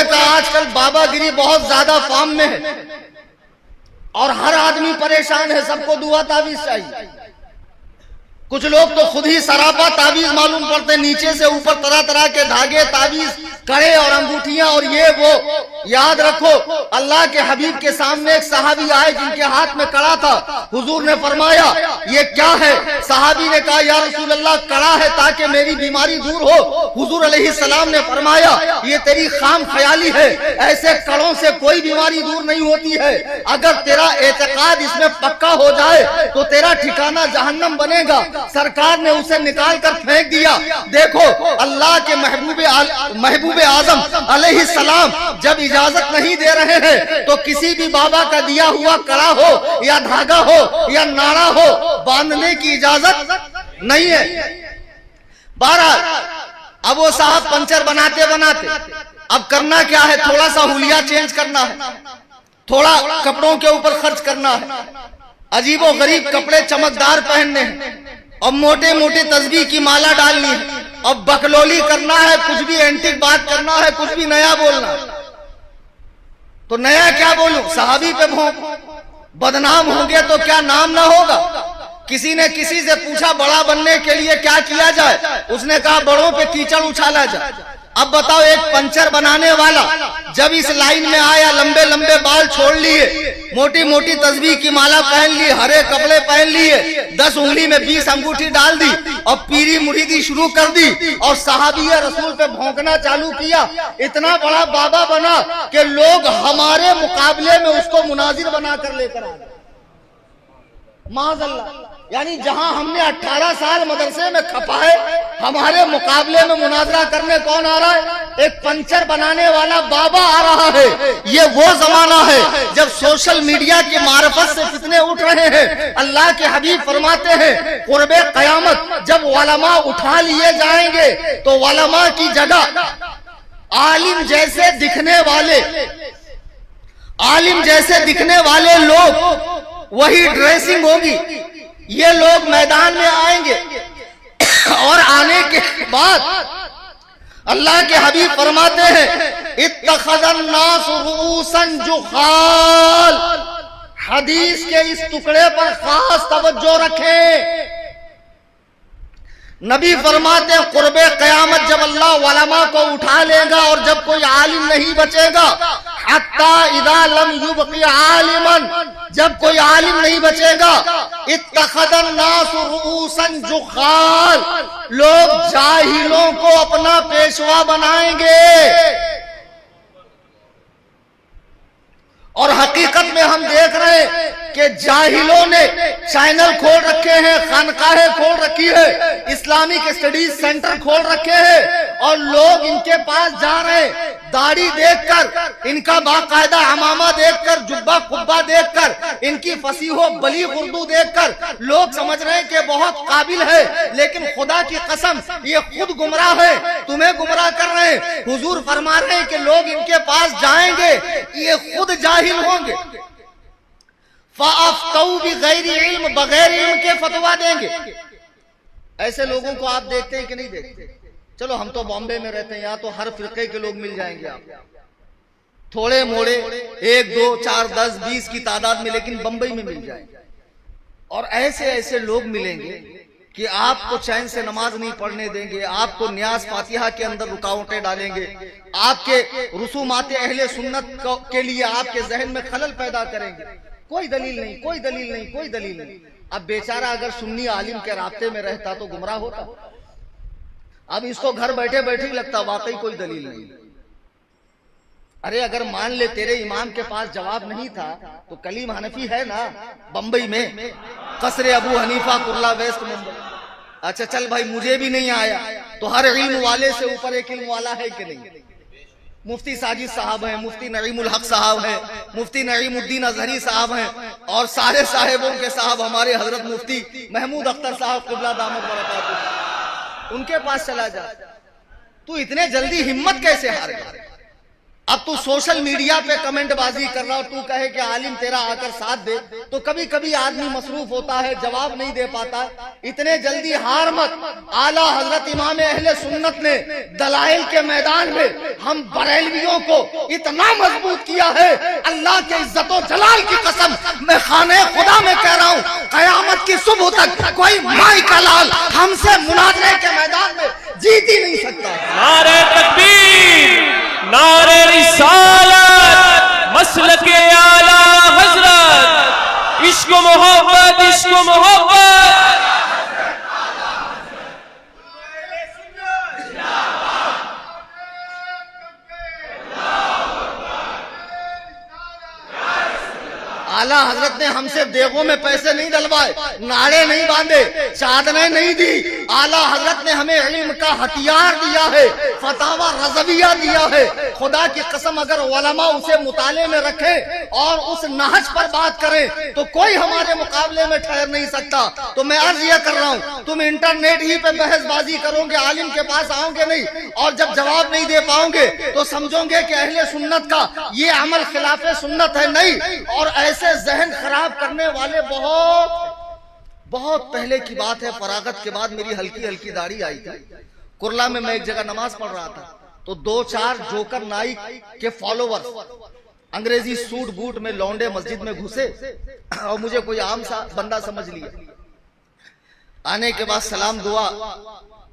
کہا آج کل بابا گری بہت زیادہ فارم میں ہے اور ہر آدمی پریشان ہے، سب کو دعا تعویذ چاہیے۔ کچھ لوگ تو خود ہی سراپا تعویذ معلوم پڑتے، نیچے سے اوپر طرح طرح کے دھاگے، تعویذ، کڑے اور انگوٹھیاں اور یہ وہ۔ یاد رکھو، اللہ کے حبیب کے سامنے ایک صحابی آئے جن کے ہاتھ میں کڑا تھا، حضور نے فرمایا یہ کیا ہے؟ صحابی نے کہا یا رسول اللہ کڑا ہے تاکہ میری بیماری دور ہو۔ حضور علیہ السلام نے فرمایا یہ تیری خام خیالی ہے، ایسے کڑوں سے کوئی بیماری دور نہیں ہوتی ہے، اگر تیرا اعتقاد اس میں پکا ہو جائے تو تیرا ٹھکانہ جہنم بنے گا۔ سرکار نے اسے نکال کر پھینک دیا۔ دیکھو، اللہ کے محبوب اعظم علیہ السلام جب اجازت نہیں دے رہے ہیں تو کسی بھی بابا کا دیا ہوا کڑا ہو یا دھاگا ہو یا ناڑا ہو باندھنے کی اجازت نہیں ہے۔ بہرحال اب وہ صاحب پنچر بناتے بناتے اب کرنا کیا ہے؟ تھوڑا سا حلیہ چینج کرنا ہے، تھوڑا کپڑوں کے اوپر خرچ کرنا ہے، عجیب و غریب کپڑے چمکدار پہننے ہیں، اور موٹے موٹے تسبیح کی مالا ڈالنی ہے، اور بکلولی کرنا ہے، کچھ بھی اینٹک بات کرنا ہے، کچھ بھی نیا بولنا ہے۔ تو نیا کیا بولوں؟ صحابی پہ بدنام ہوں گے تو کیا نام نہ ہوگا؟ کسی نے کسی سے پوچھا بڑا بننے کے لیے کیا کیا جائے؟ اس نے کہا بڑوں پہ کیچڑ اچھالا جائے۔ اب بتاؤ، ایک پنچر بنانے والا جب اس لائن میں آیا، لمبے لمبے بال چھوڑ لیے، موٹی موٹی تسبیح کی مالا پہن لی، ہرے کپڑے پہن لیے، 10 انگلی میں 20 انگوٹھی ڈال دی اور پیری مریدی شروع کر دی، اور صحابی رسول پہ بھونکنا چالو کیا، اتنا بڑا بابا بنا کہ لوگ ہمارے مقابلے میں اس کو مناظر بنا کر لے کر آئے۔ معاذ اللہ، یعنی جہاں ہم نے 18 سال مدرسے میں کھپائے، ہمارے مقابلے میں مناظرہ کرنے کون آ رہا ہے؟ ایک پنچر بنانے والا بابا آ رہا ہے۔ یہ وہ زمانہ ہے جب سوشل میڈیا کی معرفت سے فتنے اٹھ رہے ہیں۔ اللہ کے حبیب فرماتے ہیں قرب قیامت جب علماء اٹھا لیے جائیں گے تو علماء کی جگہ عالم جیسے دکھنے والے لوگ، وہی ڈریسنگ ہوگی، یہ لوگ میدان میں آئیں گے، اور آنے کے بعد اللہ کے حبیب فرماتے ہیں اتخذ الناس رؤوسا جخال، حدیث کے اس ٹکڑے پر خاص توجہ رکھیں۔ نبی فرماتے ہیں قرب قیامت جب اللہ علماء کو اٹھا لے گا اور جب کوئی عالم نہیں بچے گا، حتی اذا لم یبقی عالما، جب کوئی عالم نہیں بچے گا، اتخذ الناس رؤوسا جخال، لوگ جاہلوں کو اپنا پیشوا بنائیں گے۔ اور حقیقت میں ہم دیکھ رہے ہیں کہ جاہلوں نے چینل کھول رکھے ہیں، خانقاہیں کھول رکھی ہے، اسلامک اسٹڈیز سینٹر کھول رکھے ہیں، اور لوگ ان کے پاس جا رہے ہیں۔ داڑھی دیکھ کر، ان کا باقاعدہ عمامہ دیکھ کر، جبہ قبہ دیکھ کر، ان کی فصیح و بلیغ اردو دیکھ کر لوگ سمجھ رہے ہیں کہ بہت قابل ہے، لیکن خدا کی قسم یہ خود گمراہ ہے، تمہیں گمراہ کر رہے ہیں۔ حضور فرما رہے ہیں کہ لوگ ان کے پاس جائیں گے، یہ خود جاہل ہوں گے، فَأَفْتَوْا بِغَيْرِ علم، بغیر علم کے فتویٰ دیں گے۔ ایسے لوگوں کو آپ دیکھتے ہیں کہ نہیں دیکھتے؟ چلو ہم تو بامبے میں رہتے ہیں، یہاں تو ہر فرقے کے لوگ مل جائیں گے آپ، تھوڑے موڑے 1 2 4 10 20 کی تعداد میں، لیکن بمبئی میں مل جائیں گے۔ اور ایسے ایسے لوگ ملیں گے کہ آپ کو چین سے نماز نہیں پڑھنے دیں گے، آپ کو نیاز فاتحہ کے اندر رکاوٹیں ڈالیں گے، آپ کے رسومات اہل سنت کے لیے آپ کے ذہن میں خلل پیدا کریں گے۔ کوئی دلیل نہیں، کوئی دلیل نہیں، کوئی دلیل نہیں۔ اب بیچارہ اگر سنی عالم کے رابطے میں رہتا تو گمراہ ہوتا، اب اس کو گھر بیٹھے بیٹھے ہی لگتا واقعی کوئی دلیل نہیں۔ ارے اگر مان لے تیرے امام کے پاس جواب نہیں تھا تو کلیم حنفی ہے نا بمبئی میں، قصر ابو حنیفہ، کرلا ویسٹ ممبئی۔ اچھا چل بھائی مجھے بھی نہیں آیا تو ہر علم والے سے اوپر ایک علم والا ہے کہ نہیں؟ مفتی ساجد صاحب ہیں، مفتی نعیم الحق صاحب ہیں، مفتی نعیم الدین اظہری صاحب ہیں، اور سارے صاحبوں کے صاحب ہمارے حضرت مفتی محمود اختر صاحب قبلہ دامت برکاتہ، ان کے پاس چلا جا۔ تو اتنے جلدی ہمت کیسے ہار گیا؟ اب تو سوشل میڈیا پہ کمنٹ بازی کر رہا اور تو کہے کہ عالم تیرا آ کر ساتھ دے، تو کبھی کبھی آدمی مصروف ہوتا ہے، جواب نہیں دے پاتا۔ اتنے جلدی ہار مت۔ اعلیٰ حضرت امام اہل سنت نے دلائل کے میدان میں ہم بریلویوں کو اتنا مضبوط کیا ہے، اللہ کے عزت و جلال کی قسم میں خانہ خدا میں کہہ رہا ہوں، قیامت کی صبح تک کوئی مائی کا لال ہم سے مناظرے کے میدان میں جیت ہی نہیں سکتا۔ نعرہ تکبیر، نعرہ رسالت، مسلک اعلیٰ حضرت، عشق و محبت، عشق و محبت۔ اعلیٰ حضرت نے ہم سے دیگوں میں پیسے نہیں ڈلوائے، نعرے نہیں باندھے، چادریں نہیں دی۔ اعلیٰ حضرت نے ہمیں علم کا ہتھیار دیا ہے، فتاوی رضویہ دیا ہے۔ خدا کی قسم اگر علماء اسے مطالعے میں رکھیں اور اس نہج پر بات کریں تو کوئی ہمارے مقابلے میں ٹھہر نہیں سکتا۔ تو میں عرض یہ کر رہا ہوں، تم انٹرنیٹ ہی پہ بحث بازی کرو گے، عالم کے پاس آؤ گے نہیں، اور جب جواب نہیں دے پاؤ گے تو سمجھو گے کہ اہل سنت کا یہ عمل خلاف سنت ہے۔ نہیں، اور ایسے ذہن خراب کرنے والے بہت پہلے کی بات ہے، فراغت کے بعد میری ہلکی ہلکی داڑھی آئی تھی، کرلا میں ایک جگہ نماز پڑھ رہا تھا، تو 2-4 جوکر نائک کے فالوور انگریزی سوٹ بوٹ میں لونڈے مسجد میں گھسے اور مجھے کوئی عام سا بندہ سمجھ لیا۔ آنے کے بعد سلام دعا،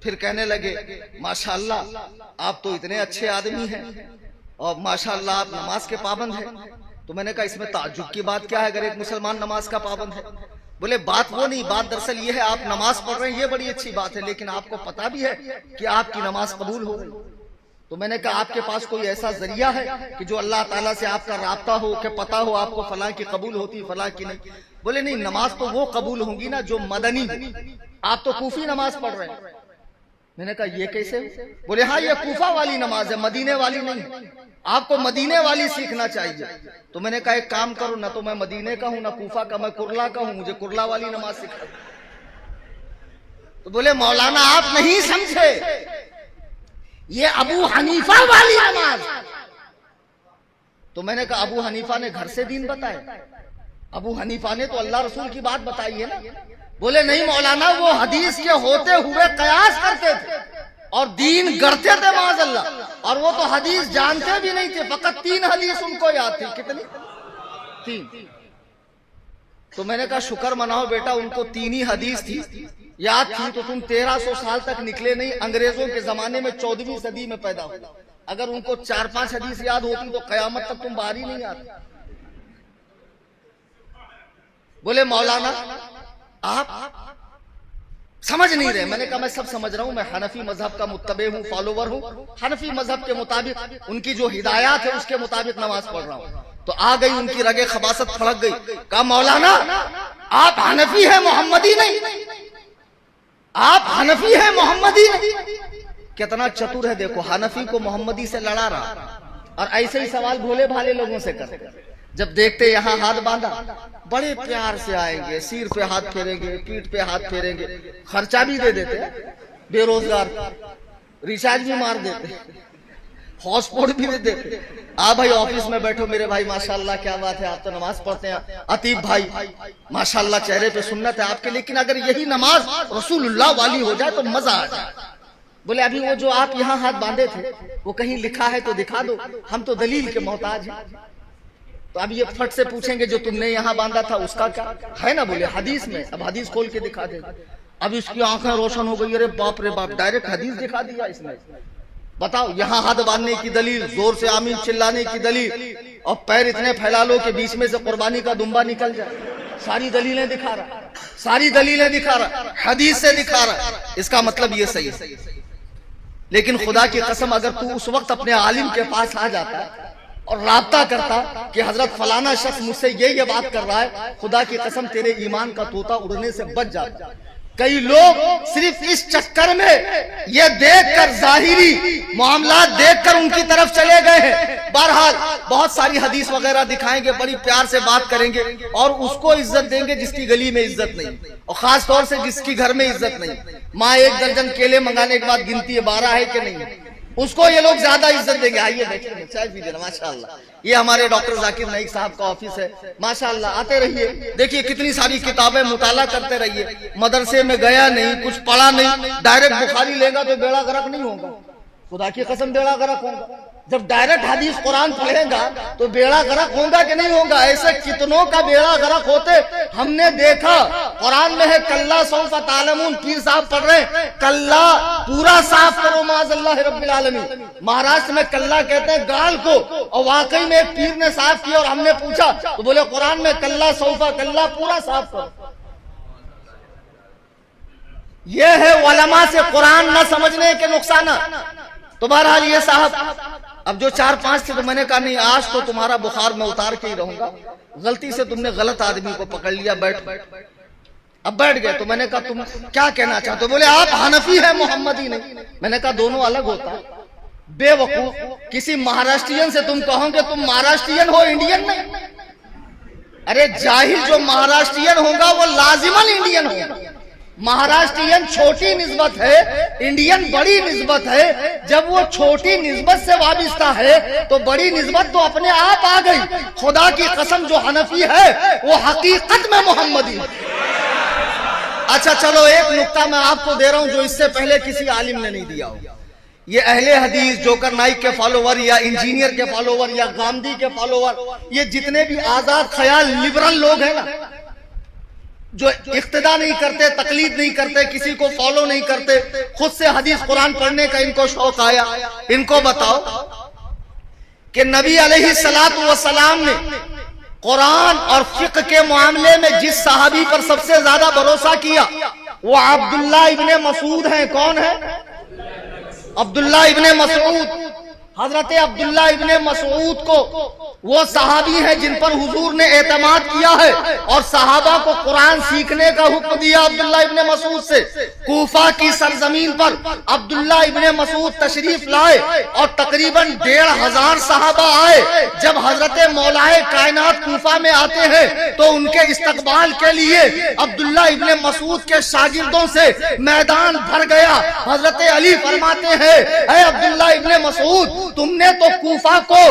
پھر کہنے لگے ماشاءاللہ آپ تو اتنے اچھے آدمی ہیں اور ماشاءاللہ آپ نماز کے پابند ہیں۔ تو میں نے کہا اس میں تعجب کی بات کیا ہے اگر ایک مسلمان نماز کا پابند ہے؟ بولے بات وہ نہیں، بات دراصل یہ ہے آپ نماز پڑھ رہے ہیں، یہ بڑی اچھی بات ہے، لیکن آپ کو پتا بھی ہے کہ آپ کی نماز قبول ہو گئی۔ تو میں نے کہا آپ کے پاس کوئی ایسا ذریعہ ہے کہ جو اللہ تعالیٰ سے آپ کا رابطہ ہو، کہ پتا ہو آپ کو فلاں کی قبول ہوتی فلاں کی نہیں؟ بولے نہیں، نماز تو وہ قبول ہوں گی نا جو مدنی، آپ تو کوفی نماز پڑھ رہے ہیں۔ میں نے کہا یہ کیسے؟ بولے ہاں یہ کوفہ والی نماز ہے، مدینے والی نہیں، آپ کو مدینے والی سیکھنا چاہیے۔ تو میں نے کہا ایک کام کرو، نہ تو میں مدینے کا ہوں نہ کوفہ کا، میں کرلا کا ہوں، مجھے کرلا والی نماز سکھا۔ تو بولے مولانا آپ نہیں سمجھے، یہ ابو حنیفہ والی نماز۔ تو میں نے کہا ابو حنیفہ نے گھر سے دین بتایا؟ ابو حنیفہ نے تو اللہ رسول کی بات بتائی ہے نا۔ بولے نہیں مولانا، وہ حدیث کے ہوتے ہوئے قیاس کرتے تھے۔ اور دین گڑھتے تھے معاذ اللہ، اور وہ تو حدیث جانتے بھی نہیں تھے، فقط 3 حدیث ان کو یاد تھی۔ کتنی؟ 3۔ تو میں نے کہا شکر مناؤ بیٹا، ان کو 3 ہی حدیث تھی یاد تھی، تو تم 1300 سال تک نکلے نہیں، انگریزوں کے زمانے میں 14ویں صدی میں پیدا ہوئے۔ اگر ان کو 4-5 حدیث یاد ہوتی تو قیامت تک تم باہر ہی نہیں آتے۔ بولے مولانا آپ سمجھ نہیں رہے۔ میں نے کہا میں سب سمجھ رہا ہوں، میں حنفی مذہب کا متبع ہوں، فالوور ہوں، حنفی مذہب کے مطابق ان کی جو ہدایات ہے اس کے مطابق نماز پڑھ رہا ہوں۔ تو آ گئی ان کی رگے خباثت پھڑک گئی، کہا مولانا آپ حنفی ہیں محمدی نہیں، آپ حنفی ہیں محمدی نہیں۔ کتنا چتر ہے دیکھو، حنفی کو محمدی سے لڑا رہا، اور ایسے ہی سوال بھولے بھالے لوگوں سے کرتے۔ جب دیکھتے یہاں ہاتھ باندھا، بڑے پیار سے آئیں گے، سیر پہ ہاتھ پھیریں گے، پیٹھ پہ ہاتھ پھیریں گے، خرچہ بھی دے دیتے ہیں، بے روزگار ریچارج بھی مار دیتے، ہاسپورٹ بھی دے دیتے۔ بھائی آفس میں بیٹھو میرے بھائی، ماشاءاللہ کیا بات ہے، آپ تو نماز پڑھتے ہیں۔ عتیب بھائی ماشاءاللہ چہرے پہ سنت ہے آپ کے، لیکن اگر یہی نماز رسول اللہ والی ہو جائے تو مزہ آ جائے۔ بولے ابھی وہ جو آپ یہاں ہاتھ باندھے تھے وہ کہیں لکھا ہے تو دکھا دو، ہم تو دلیل کے محتاج ہیں۔ تو اب یہ پھٹ سے پوچھیں گے جو تم نے یہاں باندھا تھا اس کا کیا ہے نا؟ بولے حدیث میں، اب حدیث کھول کے دکھا دے۔ اب اس کی آنکھیں روشن ہو گئی، ارے باپ رے باپ، ڈائریکٹ حدیث دکھا دیا اس نے۔ بتاؤ یہاں ہاتھ باندھنے کی دلیل، زور سے آمین چلانے کی دلیل، اور پیر اتنے پھیلا لو کہ بیچ میں سے قربانی کا دمبا نکل جائے، ساری دلیلیں دکھا رہا، ساری دلیلیں دکھا رہا، حدیث سے دکھا رہا۔ اس کا مطلب یہ صحیح ہے۔ لیکن خدا کی قسم اگر تو اس وقت اپنے عالم کے پاس آ جاتا اور رابطہ کرتا کہ حضرت فلانا شخص مجھ سے یہ بات کر رہا ہے، خدا کی قسم تیرے ایمان کا طوطا اڑنے سے بچ جاتا۔ کئی لوگ صرف اس چکر میں یہ دیکھ کر، ظاہری معاملات دیکھ کر ان کی طرف چلے گئے ہیں۔ بہرحال بہت ساری حدیث وغیرہ دکھائیں گے، بڑی پیار سے بات کریں گے، اور اس کو عزت دیں گے جس کی گلی میں عزت نہیں، اور خاص طور سے جس کی گھر میں عزت نہیں۔ ماں 1 درجن کیلے منگانے کے بعد گنتی ہے 12 ہے کہ نہیں، اس کو یہ لوگ زیادہ عزت دیں گے۔ آئیے دیکھیں، چائے پی لینا ماشاءاللہ۔ یہ ہمارے ڈاکٹر ذاکر نائک صاحب کا آفس ہے، ماشاءاللہ آتے رہیے، دیکھیے کتنی ساری کتابیں مطالعہ کرتے رہیے۔ مدرسے میں گیا نہیں، کچھ پڑھا نہیں، ڈائریکٹ بخاری لے گا تو بیڑا غرق نہیں ہوگا، خدا کی قسم بیڑا غرق ہوگا۔ جب ڈائریکٹ حدیث قرآن پڑھے گا تو بیڑا غرق ہوگا کہ نہیں ہوگا؟ ایسے کتنوں کا بیڑا غرق ہوتے ہم نے دیکھا۔ قرآن میں ہے کلا سوف تعلمون، پیر صاحب پڑھ رہے ہیں کلا پورا صاف کرو معاذ اللہ رب العالمین۔ مہاراشٹر میں کلا کہتے ہیں گال کو، اور واقعی میں ایک پیر نے صاف کیا، اور ہم نے پوچھا تو بولے قرآن میں کلا سوف، کلا پورا صاف کرو۔ یہ ہے علماء سے قرآن نہ سمجھنے کے نقصانات۔ تو بہرحال یہ صاحب اب جو 4-5 تھے تو میں نے کہا نہیں آج تو تمہارا بخار میں اتار کے ہی رہوں گا، غلطی سے تم نے غلط آدمی کو پکڑ لیا، بیٹھ۔ اب بیٹھ گئے تو میں نے کہا تم کیا کہنا چاہتے ہو؟ بولے آپ حنفی ہیں محمدی نہیں۔ میں نے کہا دونوں الگ ہوتا ہے بے وقوف، کسی مہاراشٹرین سے تم کہو گے تم مہاراشٹرین ہو، انڈین نہیں۔ ارے جاہل جو مہاراشٹرین ہوگا وہ لازماً انڈین ہوگا۔ مہاراشٹرین چھوٹی نسبت ہے، انڈین بڑی نسبت ہے۔ جب وہ چھوٹی نسبت سے وابستہ ہے تو بڑی نسبت تو اپنے آپ آ گئی۔ خدا کی قسم جو حنفی ہے وہ حقیقت میں محمدی ہے۔ اچھا چلو ایک نقطہ میں آپ کو دے رہا ہوں جو اس سے پہلے کسی عالم نے نہیں دیا ہو۔ یہ اہل حدیث، جوکر نائک کے فالوور یا انجینئر کے فالوور یا گاندھی کے فالوور، یہ جتنے بھی آزاد خیال لبرل لوگ ہیں نا، جو اقتداء نہیں کرتے، تقلید نہیں کرتے، کسی کو فالو نہیں کرتے، خود سے حدیث قرآن پڑھنے کا ان کو شوق آیا، ان کو بتاؤ کہ نبی علیہ السلام نے قرآن اور فقہ کے معاملے میں جس صحابی پر سب سے زیادہ بھروسہ کیا وہ عبداللہ ابن مسعود ہیں۔ کون ہے؟ عبداللہ ابن مسعود۔ حضرت عبداللہ ابن مسعود کو وہ صحابی ہیں جن پر حضور نے اعتماد کیا ہے اور صحابہ کو قرآن سیکھنے کا حکم دیا عبداللہ ابن مسعود سے۔ کوفہ کی سرزمین پر عبداللہ ابن مسعود تشریف لائے اور تقریباً 1500 صحابہ آئے۔ جب حضرت مولائے کائنات کوفہ میں آتے ہیں تو ان کے استقبال کے لیے عبداللہ ابن مسعود کے شاگردوں سے میدان بھر گیا۔ حضرت علی فرماتے ہیں اے عبداللہ ابن مسعود، تم نے تو کوفہ کو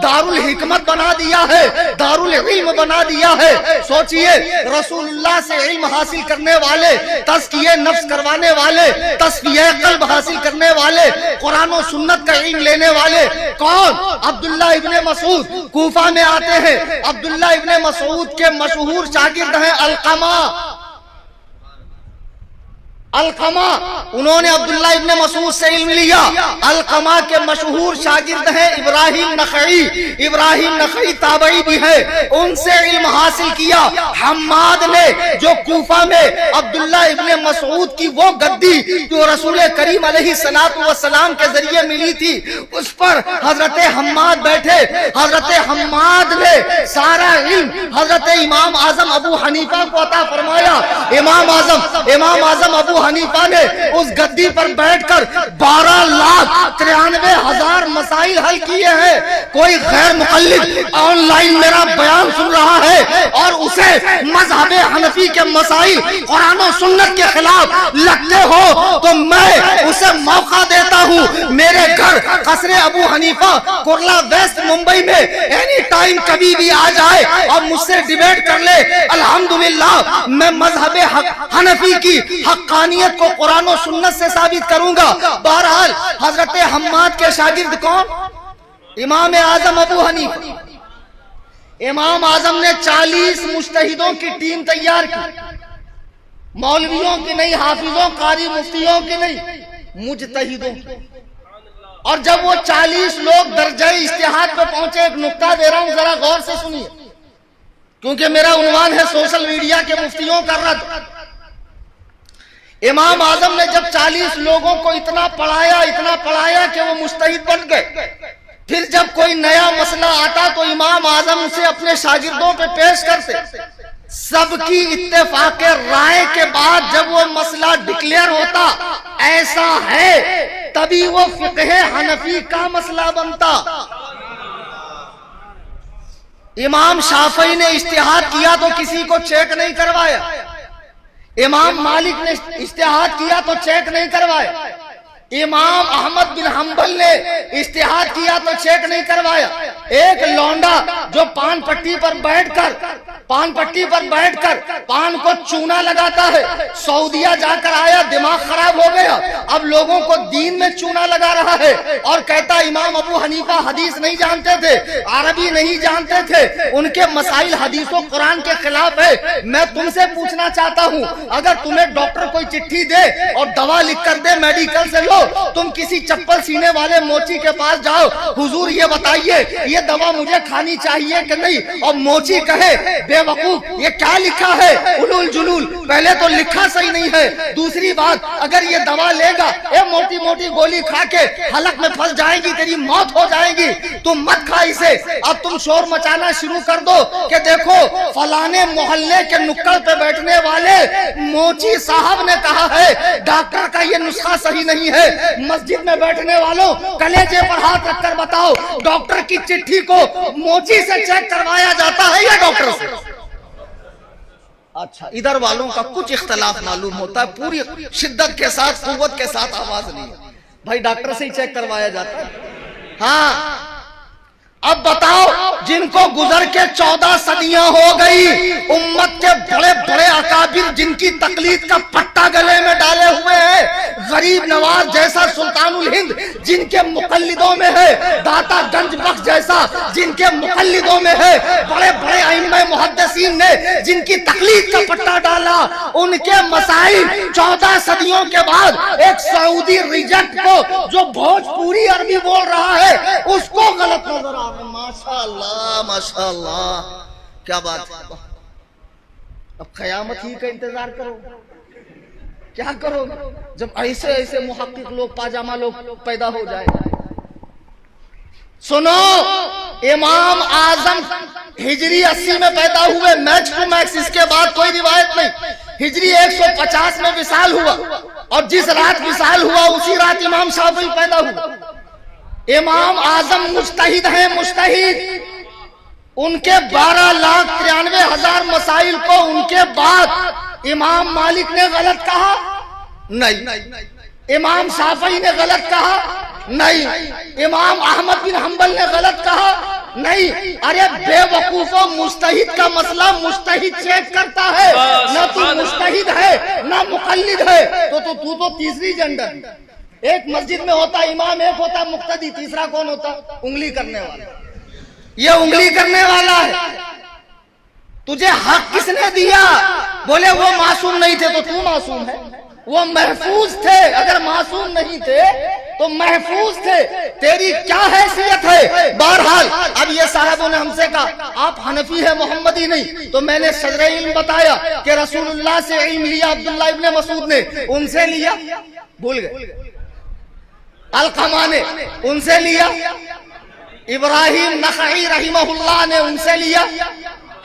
دارل حکمت بنا دیا ہے، دارل علم بنا دیا ہے۔ سوچئے رسول اللہ سے علم حاصل کرنے والے، تزکیہ نفس کروانے والے، تصفیہ قلب حاصل کرنے والے، قرآن و سنت کا علم لینے والے کون؟ عبداللہ ابن مسعود کوفہ میں آتے ہیں۔ عبداللہ ابن مسعود کے مشہور شاگرد ہیں علقمہ۔ علقمہ انہوں نے عبداللہ ابن مسعود سے علم لیا۔ علقمہ کے مشہور شاگرد ہیں ابراہیم نخعی۔ ابراہیم نخعی تابعی بھی ہے، ان سے علم حاصل کیا۔ حماد نے جو کوفہ میں عبداللہ ابن مسعود کی وہ گدی جو رسول کریم علیہ السلام کے ذریعے ملی تھی، اس پر حضرت حماد بیٹھے۔ حضرت حماد نے سارا علم حضرت امام اعظم ابو حنیفہ کو عطا فرمایا۔ امام اعظم ابو حنیفہ نے اس گدی پر بیٹھ کر 12,93,000 مسائل حل کیے ہیں۔ کوئی غیر مقلد آن لائن میرا بیان سن رہا ہے اور اسے مذہب حنفی کے مسائل قرآن و سنت کے خلاف لگتے ہو تو میں اسے موقع دیتا ہوں، میرے گھر قصر ابو حنیفہ کرلا ویسٹ ممبئی میں اینی ٹائم کبھی بھی آ جائے اور مجھ سے ڈیبیٹ کر لے۔ الحمدللہ میں مذہب حنفی کی حقانیت کو قرآن و سنت سے ثابت کروں گا۔ بہرحال حضرت حماد کے شاگرد کون؟ امام اعظم ابو حنیفہ۔ امام اعظم نے 40 مجتہدوں کی ٹیم تیار کی، مولویوں کی نہیں، حافظوں، قاری، مفتیوں کی نہیں، مجتہدوں کی۔ اور جب وہ 40 لوگ درجہ اجتہاد پہ پہنچے، ایک نقطہ دے رہا ہوں ذرا غور سے سنیے، کیونکہ میرا عنوان ہے سوشل میڈیا کے مفتیوں کا رد۔ امام اعظم نے جب 40 لوگوں کو اتنا پڑھایا کہ وہ مجتہد بن گئے، پھر جب کوئی نیا مسئلہ آتا تو امام اعظم اسے اپنے شاگردوں پہ پیش کرتے۔ سب کی اتفاق رائے کے بعد جب وہ مسئلہ ڈکلیئر ہوتا ایسا ہے، تبھی وہ فقہ حنفی کا مسئلہ بنتا۔ امام شافعی نے اجتہاد کیا تو کسی کو چیک نہیں کروایا، امام مالک نے اجتہاد کیا تو چیک نہیں کروایا، امام احمد بن حنبل نے اجتہاد کیا تو چیک نہیں کروایا۔ ایک لونڈا جو پان پٹی پر بیٹھ کر پان کو چونا لگاتا ہے، سعودیہ جا کر آیا، دماغ خراب ہو گیا، اب لوگوں کو دین میں چونا لگا رہا ہے اور کہتا امام ابو حنیفہ حدیث نہیں جانتے تھے، عربی نہیں جانتے تھے، ان کے مسائل حدیث و قرآن کے خلاف ہے۔ میں تم سے پوچھنا چاہتا ہوں، اگر تمہیں ڈاکٹر کوئی چٹھی دے اور دوا لکھ کر دے میڈیکل سے لو، تم کسی چپل سینے والے موچی کے پاس جاؤ، حضور یہ بتائیے یہ دوا مجھے کھانی چاہیے کہ نہیں، اور موچی کہے بے وقوف یہ کیا لکھا ہے، علول جلول، پہلے تو لکھا صحیح نہیں ہے، دوسری بات اگر یہ دوا لے گا، اے موٹی موٹی گولی کھا کے حلق میں پھنس جائے گی، تیری موت ہو جائے گی، تم مت کھا اسے۔ اب تم شور مچانا شروع کر دو کہ دیکھو فلانے محلے کے نکڑ پہ بیٹھنے والے موچی صاحب نے کہا ہے ڈاکٹر کا یہ نسخہ صحیح نہیں ہے۔ مسجد میں بیٹھنے والوں کلیجے پر ہاتھ رکھ کر بتاؤ، ڈاکٹر کی چٹھی کو موچی سے چیک کروایا جاتا ہے یا ڈاکٹر سے؟ اچھا، ادھر والوں کا کچھ اختلاف معلوم ہوتا ہے، پوری شدت کے ساتھ قوت کے ساتھ آواز نہیں ہے، بھائی ڈاکٹر سے ہی چیک کروایا جاتا ہے۔ ہاں اب بتاؤ، جن کو گزر کے 14 صدیاں ہو گئی، امت کے بڑے بڑے اکابر جن کی تقلید کا پٹا گلے میں ڈالے ہوئے ہیں، غریب نواز جیسا سلطان الہند جن کے مقلدوں میں ہے، داتا گنج بخش جیسا جن کے مقلدوں میں ہے، بڑے بڑے ائمہ محدثین نے جن کی تقلید کا پٹا ڈالا، ان کے مسائل 14 صدیوں کے بعد ایک سعودی ریجنٹ کو جو بھوجپوری عربی بول رہا ہے اس کو غلط نظر آ، ماشاءاللہ ماشاءاللہ، کیا بات ہے۔ اب قیامت ہی کا انتظار کرو، کیا کرو جب ایسے ایسے محقق لوگ، پاجامہ لوگ پیدا ہو جائے۔ سنو، امام اعظم ہجری 80 میں پیدا ہوئے، میکس ٹو میکس، اس کے بعد کوئی روایت نہیں۔ ہجری 150 میں وصال ہوا، اور جس رات وصال ہوا اسی رات امام شافعی پیدا ہوا۔ امام اعظم مجتہد ہیں، مجتہد، ان کے 12,93,000 مسائل کو ان کے بعد امام مالک نے غلط کہا نہیں۔ امام شافعی نے غلط کہا؟ نہیں۔ امام احمد بن حنبل نے غلط کہا؟ نہیں۔ ارے بے وقوفو، مجتہد کا مسئلہ مجتہد چیک کرتا ہے، نہ تو مجتہد ہے نہ مقلد ہے، تو تیسری جنڈر۔ ایک مسجد میں ہوتا امام، ایک ہوتا مقتدی، تیسرا کون ہوتا؟ انگلی کرنے والا۔ یہ انگلی کرنے والا ہے۔ تجھے حق کس نے دیا؟ بولے وہ معصوم نہیں تھے تو تو معصوم ہے۔ وہ محفوظ تھے، اگر معصوم نہیں تھے تو محفوظ تھے۔ تیری کیا حیثیت ہے؟ بہرحال اب یہ صاحبوں نے ہم سے کہا آپ حنفی ہے، محمدی نہیں، تو میں نے صدر علم بتایا کہ رسول اللہ سے علم لیا عبداللہ ابن مسعود نے، ان سے لیا، بھول گئے، علقمہ نے ان سے لیا، ابراہیم نخعی رحمہ اللہ نے ان سے لیا،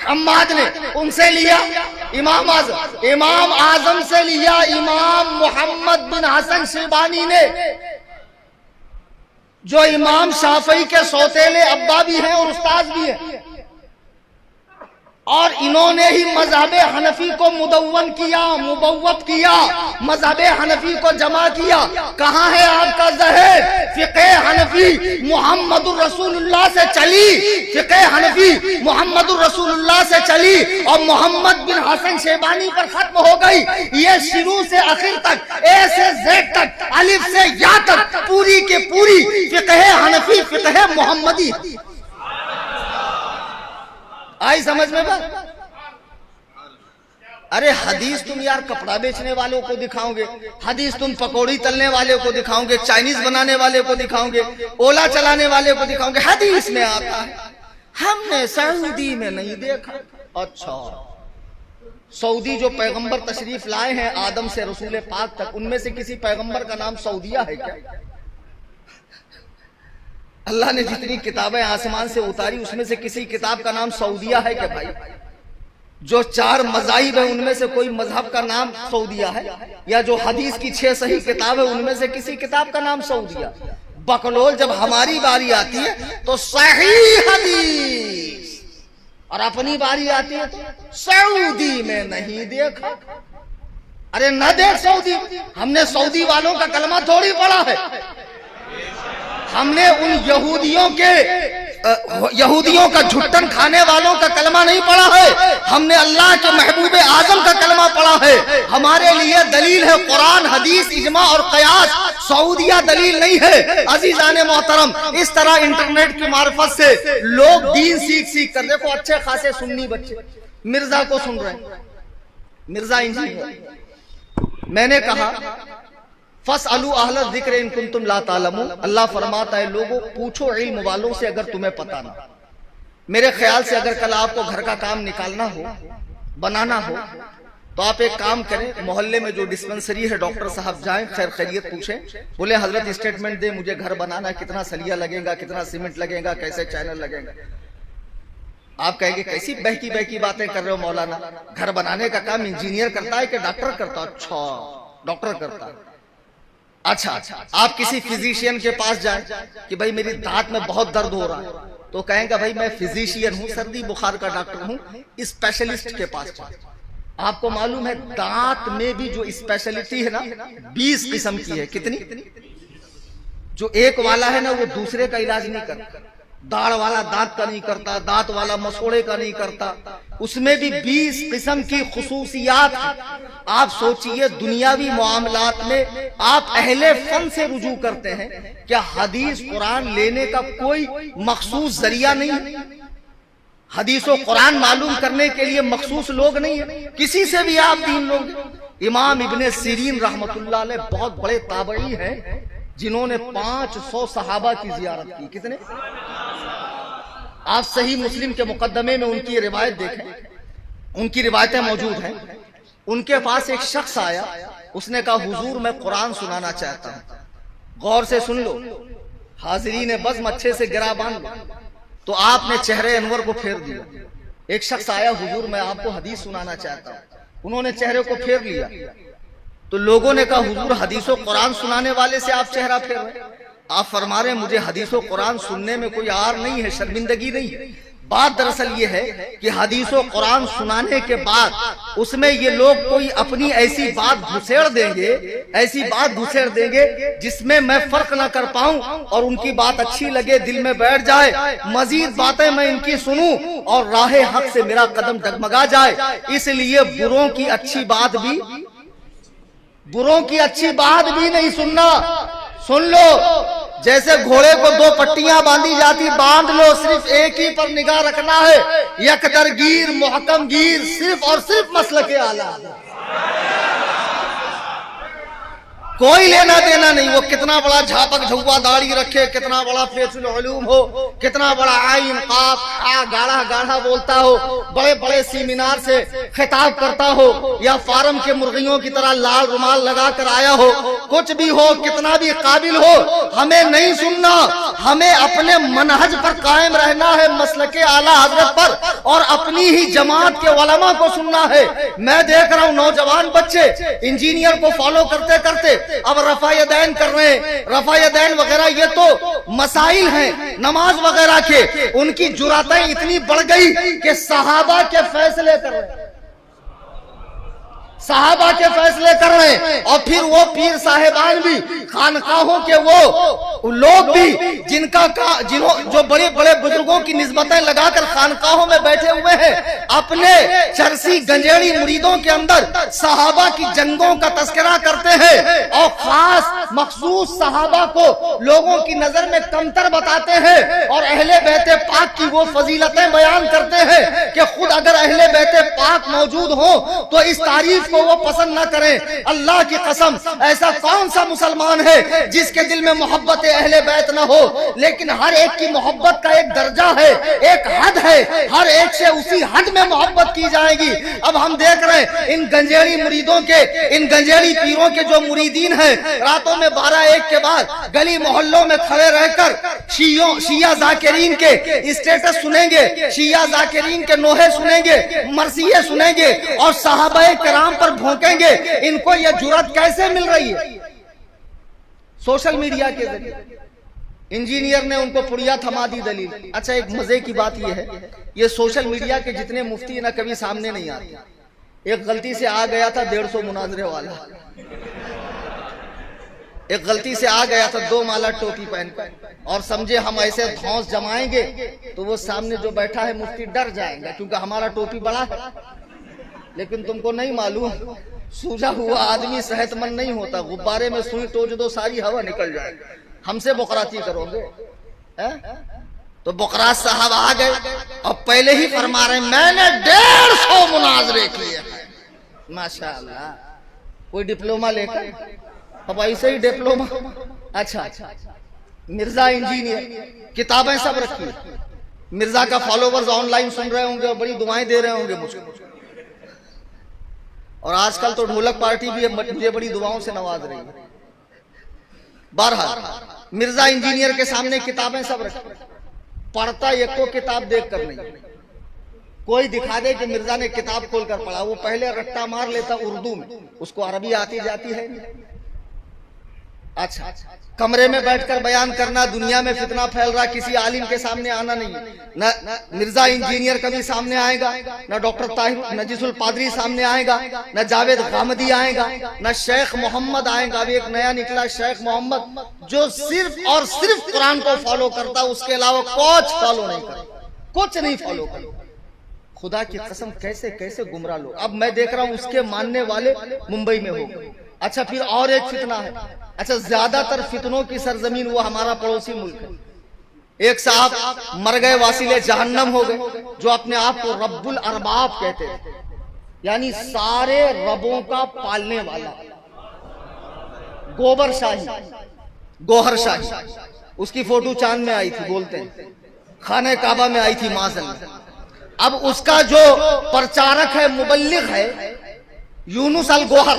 حماد نے ان سے لیا، امام اعظم سے لیا، امام محمد بن حسن شیبانی نے، جو امام شافعی کے سوتیلے ابا بھی ہیں اور استاذ بھی ہیں، اور انہوں نے ہی مذہب حنفی کو مدون کیا، مبوب کیا، مذہب حنفی کو جمع کیا۔ کہاں ہے آپ کا ظہر؟ فقہ حنفی محمد الرسول اللہ سے چلی، فقہ حنفی محمد الرسول اللہ سے چلی اور محمد بن حسن شیبانی پر ختم ہو گئی۔ یہ شروع سے آخر تک، اے سے زیڈ تک، الف سے یا تک، پوری کے پوری فقہ حنفی فقہ محمدی۔ آئی سمجھ میں بات؟ ارے حدیث تم یار کپڑا بیچنے والوں کو دکھاؤ گے، حدیث تم پکوڑی تلنے والے کو دکھاؤ گے، چائنیز بنانے والے کو دکھاؤ گے، اولا چلانے والے کو دکھاؤ گے، حدیث میں آتا ہے، ہم نے سعودی میں نہیں دیکھا۔ اچھا، سعودی جو پیغمبر تشریف لائے ہیں آدم سے رسول پاک تک، ان میں سے کسی پیغمبر کا نام سعودیہ ہے کیا؟ اللہ نے جتنی کتابیں آسمان سے اتاری اس میں سے کسی کتاب کا نام سعودیہ ہے کہ بھائی؟ جو 4 مذاہب ہیں ان میں سے کوئی مذہب کا نام سعودیہ ہے؟ یا جو حدیث کی 6 صحیح کتاب ہے ان میں سے کسی کتاب کا نام سعودیہ؟ بکلول جب ہماری باری آتی ہے تو صحیح حدیث، اور اپنی باری آتی ہے تو سعودی میں نہیں دیکھا۔ ارے نہ دیکھ سعودی، ہم نے سعودی والوں کا کلمہ تھوڑی پڑھا ہے، ہم نے ان یہودیوں کا جھٹن کھانے والوں کا کلمہ نہیں پڑھا ہے، ہم نے اللہ کے محبوب اعظم کا کلمہ پڑھا ہے۔ ہمارے لیے دلیل ہے قرآن، حدیث، اجماع اور قیاس، سعودیہ دلیل نہیں ہے۔ عزیزان محترم، اس طرح انٹرنیٹ کی معرفت سے لوگ دین سیکھ کر، دیکھو اچھے خاصے سنی بچے مرزا کو سن رہے ہیں، مرزا انجینئر۔ میں نے کہا فَاسْأَلُوا أَهْلَ الذِّكْرِ إِن كُنتُمْ لَا تَعْلَمُونَ، اللہ فرماتا ہے لوگوں پوچھو علم والوں سے اگر تمہیں پتہ نہ۔ میرے خیال سے اگر کل آپ کو گھر کا کام نکالنا ہو، بنانا ہو، تو آپ ایک کام کریں، محلے میں جو ڈسپنسری ہے ڈاکٹر صاحب جائیں، خیر خیریت پوچھیں، بولے حضرت اسٹیٹمنٹ دے، مجھے گھر بنانا ہے، کتنا سلیہ لگے گا، کتنا سیمنٹ لگے گا، کیسے چینل لگے گا۔ آپ کہیں گے کیسی بہکی باتیں کر رہے ہو مولانا، گھر بنانے کا کام انجینئر کرتا ہے کہ ڈاکٹر کرتا ہے؟ اچھا، ڈاکٹر کرتا ہے۔ اچھا، آپ کسی فزیشین کے پاس جائیں کہ بھائی میری دانت میں بہت درد ہو رہا ہے، تو کہیں گا بھائی میں فزیشین ہوں، سردی بخار کا ڈاکٹر ہوں، اسپیشلسٹ کے پاس جائیں۔ آپ کو معلوم ہے دانت میں بھی جو اسپیشلٹی ہے نا 20 قسم کی ہے۔ کتنی؟ جو ایک والا ہے نا وہ دوسرے کا علاج نہیں کرتا، داڑھ والا دانت کا نہیں کرتا، دانت والا مسوڑے کا نہیں کرتا، اس میں بھی 20 قسم کی خصوصیات ہیں۔ آپ سوچئے دنیاوی معاملات میں آپ اہل فن سے رجوع کرتے ہیں، کیا حدیث قرآن لینے کا کوئی مخصوص ذریعہ نہیں ہے؟ حدیث و قرآن معلوم کرنے کے لیے مخصوص لوگ نہیں ہیں، کسی سے بھی آپ دین لوگ۔ امام ابن سیرین رحمت اللہ علیہ بہت بڑے تابعی ہیں جنہوں نے 500 صحابہ کی زیارت کی۔ کتنے؟ آپ صحیح مسلم کے مقدمے میں ان کی روایت دیکھیں، ان کی روایتیں موجود ہیں۔ ان کے پاس ایک شخص آیا، اس نے کہا حضور میں قرآن سنانا چاہتا ہوں، غور سے سن لو، حاضرین بزم اچھے سے گرا باندھ لو۔ تو آپ نے چہرے انور کو پھیر دیا۔ ایک شخص آیا، حضور میں آپ کو حدیث سنانا چاہتا ہوں، انہوں نے چہرے کو پھیر لیا۔ تو لوگوں نے کہا حضور حدیث و قرآن سنانے والے سے آپ چہرہ پھیر رہے ہیں۔ آپ فرما رہے ہیں مجھے حدیث و قرآن سننے میں کوئی عار نہیں ہے، شرمندگی نہیں ہے، بات دراصل یہ ہے کہ حدیث و قرآن سنانے کے بعد اس میں یہ لوگ کوئی اپنی ایسی بات گھسیڑ دیں گے جس میں میں فرق نہ کر پاؤں اور ان کی بات اچھی لگے، دل میں بیٹھ جائے، مزید باتیں میں ان کی سنوں اور راہ حق سے میرا قدم ڈگمگا جائے۔ اس لیے بروں کی اچھی بات بھی نہیں سننا۔ سن لو، جیسے گھوڑے کو دو پٹیاں باندھی جاتی، باندھ لو، صرف ایک ہی پر نگاہ رکھنا ہے، یکدر گیر، محکم گیر، صرف اور صرف مسلک اعلیٰ، کوئی لینا دینا نہیں۔ وہ کتنا بڑا جھاپک جھوا داڑھی رکھے، کتنا بڑا فیض العلوم ہو، کتنا بڑا عین قاف گاڑھا گاڑھا بولتا ہو، بڑے بڑے سیمینار سے خطاب کرتا ہو، یا فارم کے مرغیوں کی طرح لال رومال لگا کر آیا ہو، کچھ بھی ہو، کتنا بھی قابل ہو، ہمیں نہیں سننا۔ ہمیں اپنے منہج پر قائم رہنا ہے، مسلک اعلیٰ حضرت پر، اور اپنی ہی جماعت کے علماء کو سننا ہے۔ میں دیکھ رہا ہوں نوجوان بچے انجینئر کو فالو کرتے کرتے اب رفع یدین کر رہے ہیں۔ رفع یدین وغیرہ یہ تو مسائل ہیں نماز وغیرہ کے، ان کی جراتیں اتنی بڑھ گئی کہ صحابہ کے فیصلے کر رہے ہیں، اور پھر وہ پیر صاحبان بھی، خانقاہوں کے وہ لوگ بھی جو بڑے بڑے بزرگوں کی نسبتیں لگا کر خانقاہوں میں بیٹھے ہوئے ہیں، اپنے چرسی گنجیڑی مریدوں کے اندر صحابہ کی جنگوں کا تذکرہ کرتے ہیں، اور خاص مخصوص صحابہ کو لوگوں کی نظر میں کمتر بتاتے ہیں، اور اہل بیت پاک کی وہ فضیلتیں بیان کرتے ہیں کہ خود اگر اہل بیت پاک موجود ہوں تو اس تعریف کو وہ پسند نہ کریں۔ اللہ کی قسم، ایسا کون سا مسلمان ہے جس کے دل میں محبت اہل بیت نہ ہو؟ لیکن ہر ایک کی محبت کا ایک درجہ ہے، ایک حد ہے، ہر ایک سے اسی حد میں محبت کی جائے گی۔ اب ہم دیکھ رہے ہیں ان گنجیڑی مریدوں کے، ان گنجیڑی پیروں کے جو مریدین ہیں، راتوں میں 12-1 کے بعد گلی محلوں میں کھڑے رہ کر شیعہ ذاکرین کے اسٹیٹس سنیں گے، شیعہ ذاکرین کے نوحے سنیں گے، مرثیے سنیں گے، اور صحابہ کرام پر بھونکیں گے۔ ان کو یہ جرات کیسے مل رہی ہے؟ سوشل میڈیا کے ذریعے۔ انجینئر نے ان کو پڑیا تھما دی دلیل۔ اچھا، ایک مزے کی بات یہ ہے، یہ سوشل میڈیا کے جتنے مفتی نہ کبھی سامنے نہیں آتے۔ ایک غلطی سے آ گیا تھا 150 مناظرے والا، ایک غلطی سے آ گیا تھا 2 مالا ٹوپی پہن کر، اور سمجھے ہم ایسے دھونس جمائیں گے تو وہ سامنے جو بیٹھا ہے مفتی ڈر جائیں گا، کیونکہ ہمارا ٹوپی بڑا ہے۔ لیکن تم کو نہیں معلوم، سوجا ہوا آدمی صحت مند نہیں ہوتا۔ غبارے میں سوئی ٹوچ دو، ساری ہوا نکل جائے۔ ہم سے بقراتی کرو گے؟ تو بقرات صاحب آ گئے اور پہلے ہی فرما رہے ہیں میں نے 150 مناظرے کیے ہیں۔ ماشاءاللہ، کوئی ڈپلوما لے کر؟ اب ایسے ہی ڈپلوما؟ اچھا، مرزا انجینئر، کتابیں سب رکھی۔ مرزا کا فالوورز آن لائن سن رہے ہوں گے اور بڑی دعائیں دے رہے ہوں گے مجھ کو، اور آج کل تو ڈھولک پارٹی بھی مجھے بڑی دعاؤں سے نواز رہی ہے۔ بہرحال مرزا انجینئر کے سامنے کتابیں سب رکھی، پڑھتا ایک کو کتاب دیکھ کر نہیں۔ کوئی دکھا دے کہ مرزا نے کتاب کھول کر پڑھا، وہ پہلے رٹا مار لیتا اردو میں، اس کو عربی آتی جاتی ہے۔ اچھا، کمرے میں بیٹھ کر بیان کرنا، دنیا میں فتنہ پھیل رہا، کسی عالم کے سامنے آنا نہیں۔ نہ مرزا انجینئر کبھی سامنے آئے گا، نہ ڈاکٹر طاہر نجیس الپادری سامنے آئے گا، نہ جاوید غامدی آئے گا، نہ شیخ محمد آئے گا۔ ابھی ایک نیا نکلا شیخ محمد، جو صرف اور صرف قرآن کو فالو کرتا، اس کے علاوہ کچھ فالو نہیں کرتا، کچھ نہیں فالو کرتا۔ خدا کی قسم کیسے کیسے گمراہ لوگ۔ اب میں دیکھ رہا ہوں اس کے ماننے والے ممبئی میں ہو گئے۔ اچھا، پھر اور ایک فتنہ ہے۔ اچھا، زیادہ تر فتنوں کی سرزمین وہ ہمارا پڑوسی ملک ہے۔ ایک صاحب مر گئے، واصل جہنم ہو گئے، جو اپنے آپ کو رب الارباب کہتے ہیں، یعنی سارے ربوں کا پالنے والا، گوبر شاہی، گوہر شاہی۔ اس کی فوٹو چاند میں آئی تھی، بولتے ہیں خانہ کعبہ میں آئی تھی معاذ۔ اب اس کا جو پرچارک ہے، مبلغ ہے، یونس الگوہر۔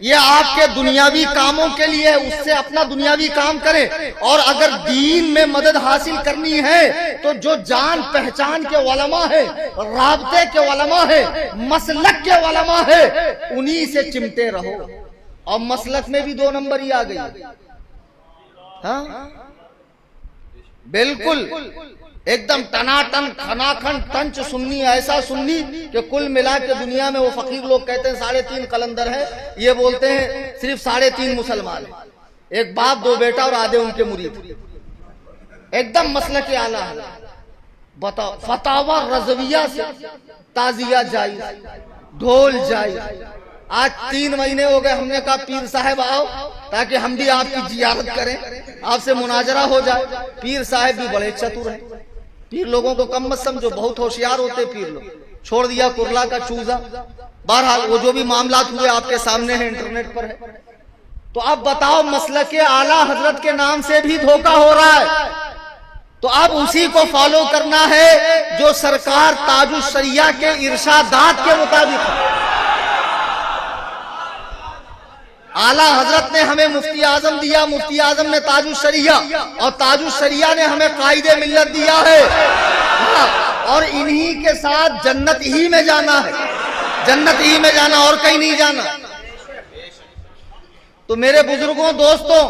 یہ آپ کے دنیاوی کاموں کے لیے ہے، اس سے اپنا دنیاوی کام کریں، اور اگر دین میں مدد حاصل کرنی ہے تو جو جان پہچان کے علماء ہیں، رابطے کے علماء ہیں، مسلک کے علماء ہیں، انہی سے چمٹے رہو۔ اور مسلک میں بھی 2 نمبر ہی آ گئی، ہاں بالکل ایک دم ٹناٹن کھناکھن ٹنچ سنی، ایسا سنی کہ کل ملا کے دنیا میں وہ فقیر لوگ کہتے ہیں 3.5 قلندر ہے، یہ بولتے ہیں صرف 3.5 مسلمان ہیں، ایک باپ 2 بیٹا اور آدھے ان کے مرید، ایک دم مسلک اعلیٰ ہے۔ بتاؤ فتاوی رضویہ سے تعزیہ جائز، ڈھول جائز۔ آج 3 مہینے ہو گئے، ہم نے کہا پیر صاحب آؤ تاکہ ہم بھی آپ کی زیارت کریں، آپ سے مناظرہ ہو جائے۔ پیر صاحب بھی بڑے چتر ہیں، پیر لوگوں کو کم مت سمجھو، بہت ہوشیار ہوتے پیر لوگ، چھوڑ دیا کرلا کا چوزا۔ بہرحال وہ جو بھی معاملات ہوئے آپ کے سامنے ہیں، انٹرنیٹ پر ہے۔ تو اب بتاؤ مسلک اعلیٰ حضرت کے نام سے بھی دھوکہ ہو رہا ہے، تو اب اسی کو فالو کرنا ہے جو سرکار تاج الشریعہ کے ارشادات کے مطابق ہے۔ اعلیٰ حضرت نے ہمیں مفتی اعظم دیا، مفتی اعظم نے تاج الشریعہ، اور تاج الشریعہ نے ہمیں قائد ملت دیا ہے، اور انہی کے ساتھ جنت ہی میں جانا ہے، جنت ہی میں جانا، اور کہیں نہیں جانا۔ تو میرے بزرگوں دوستوں،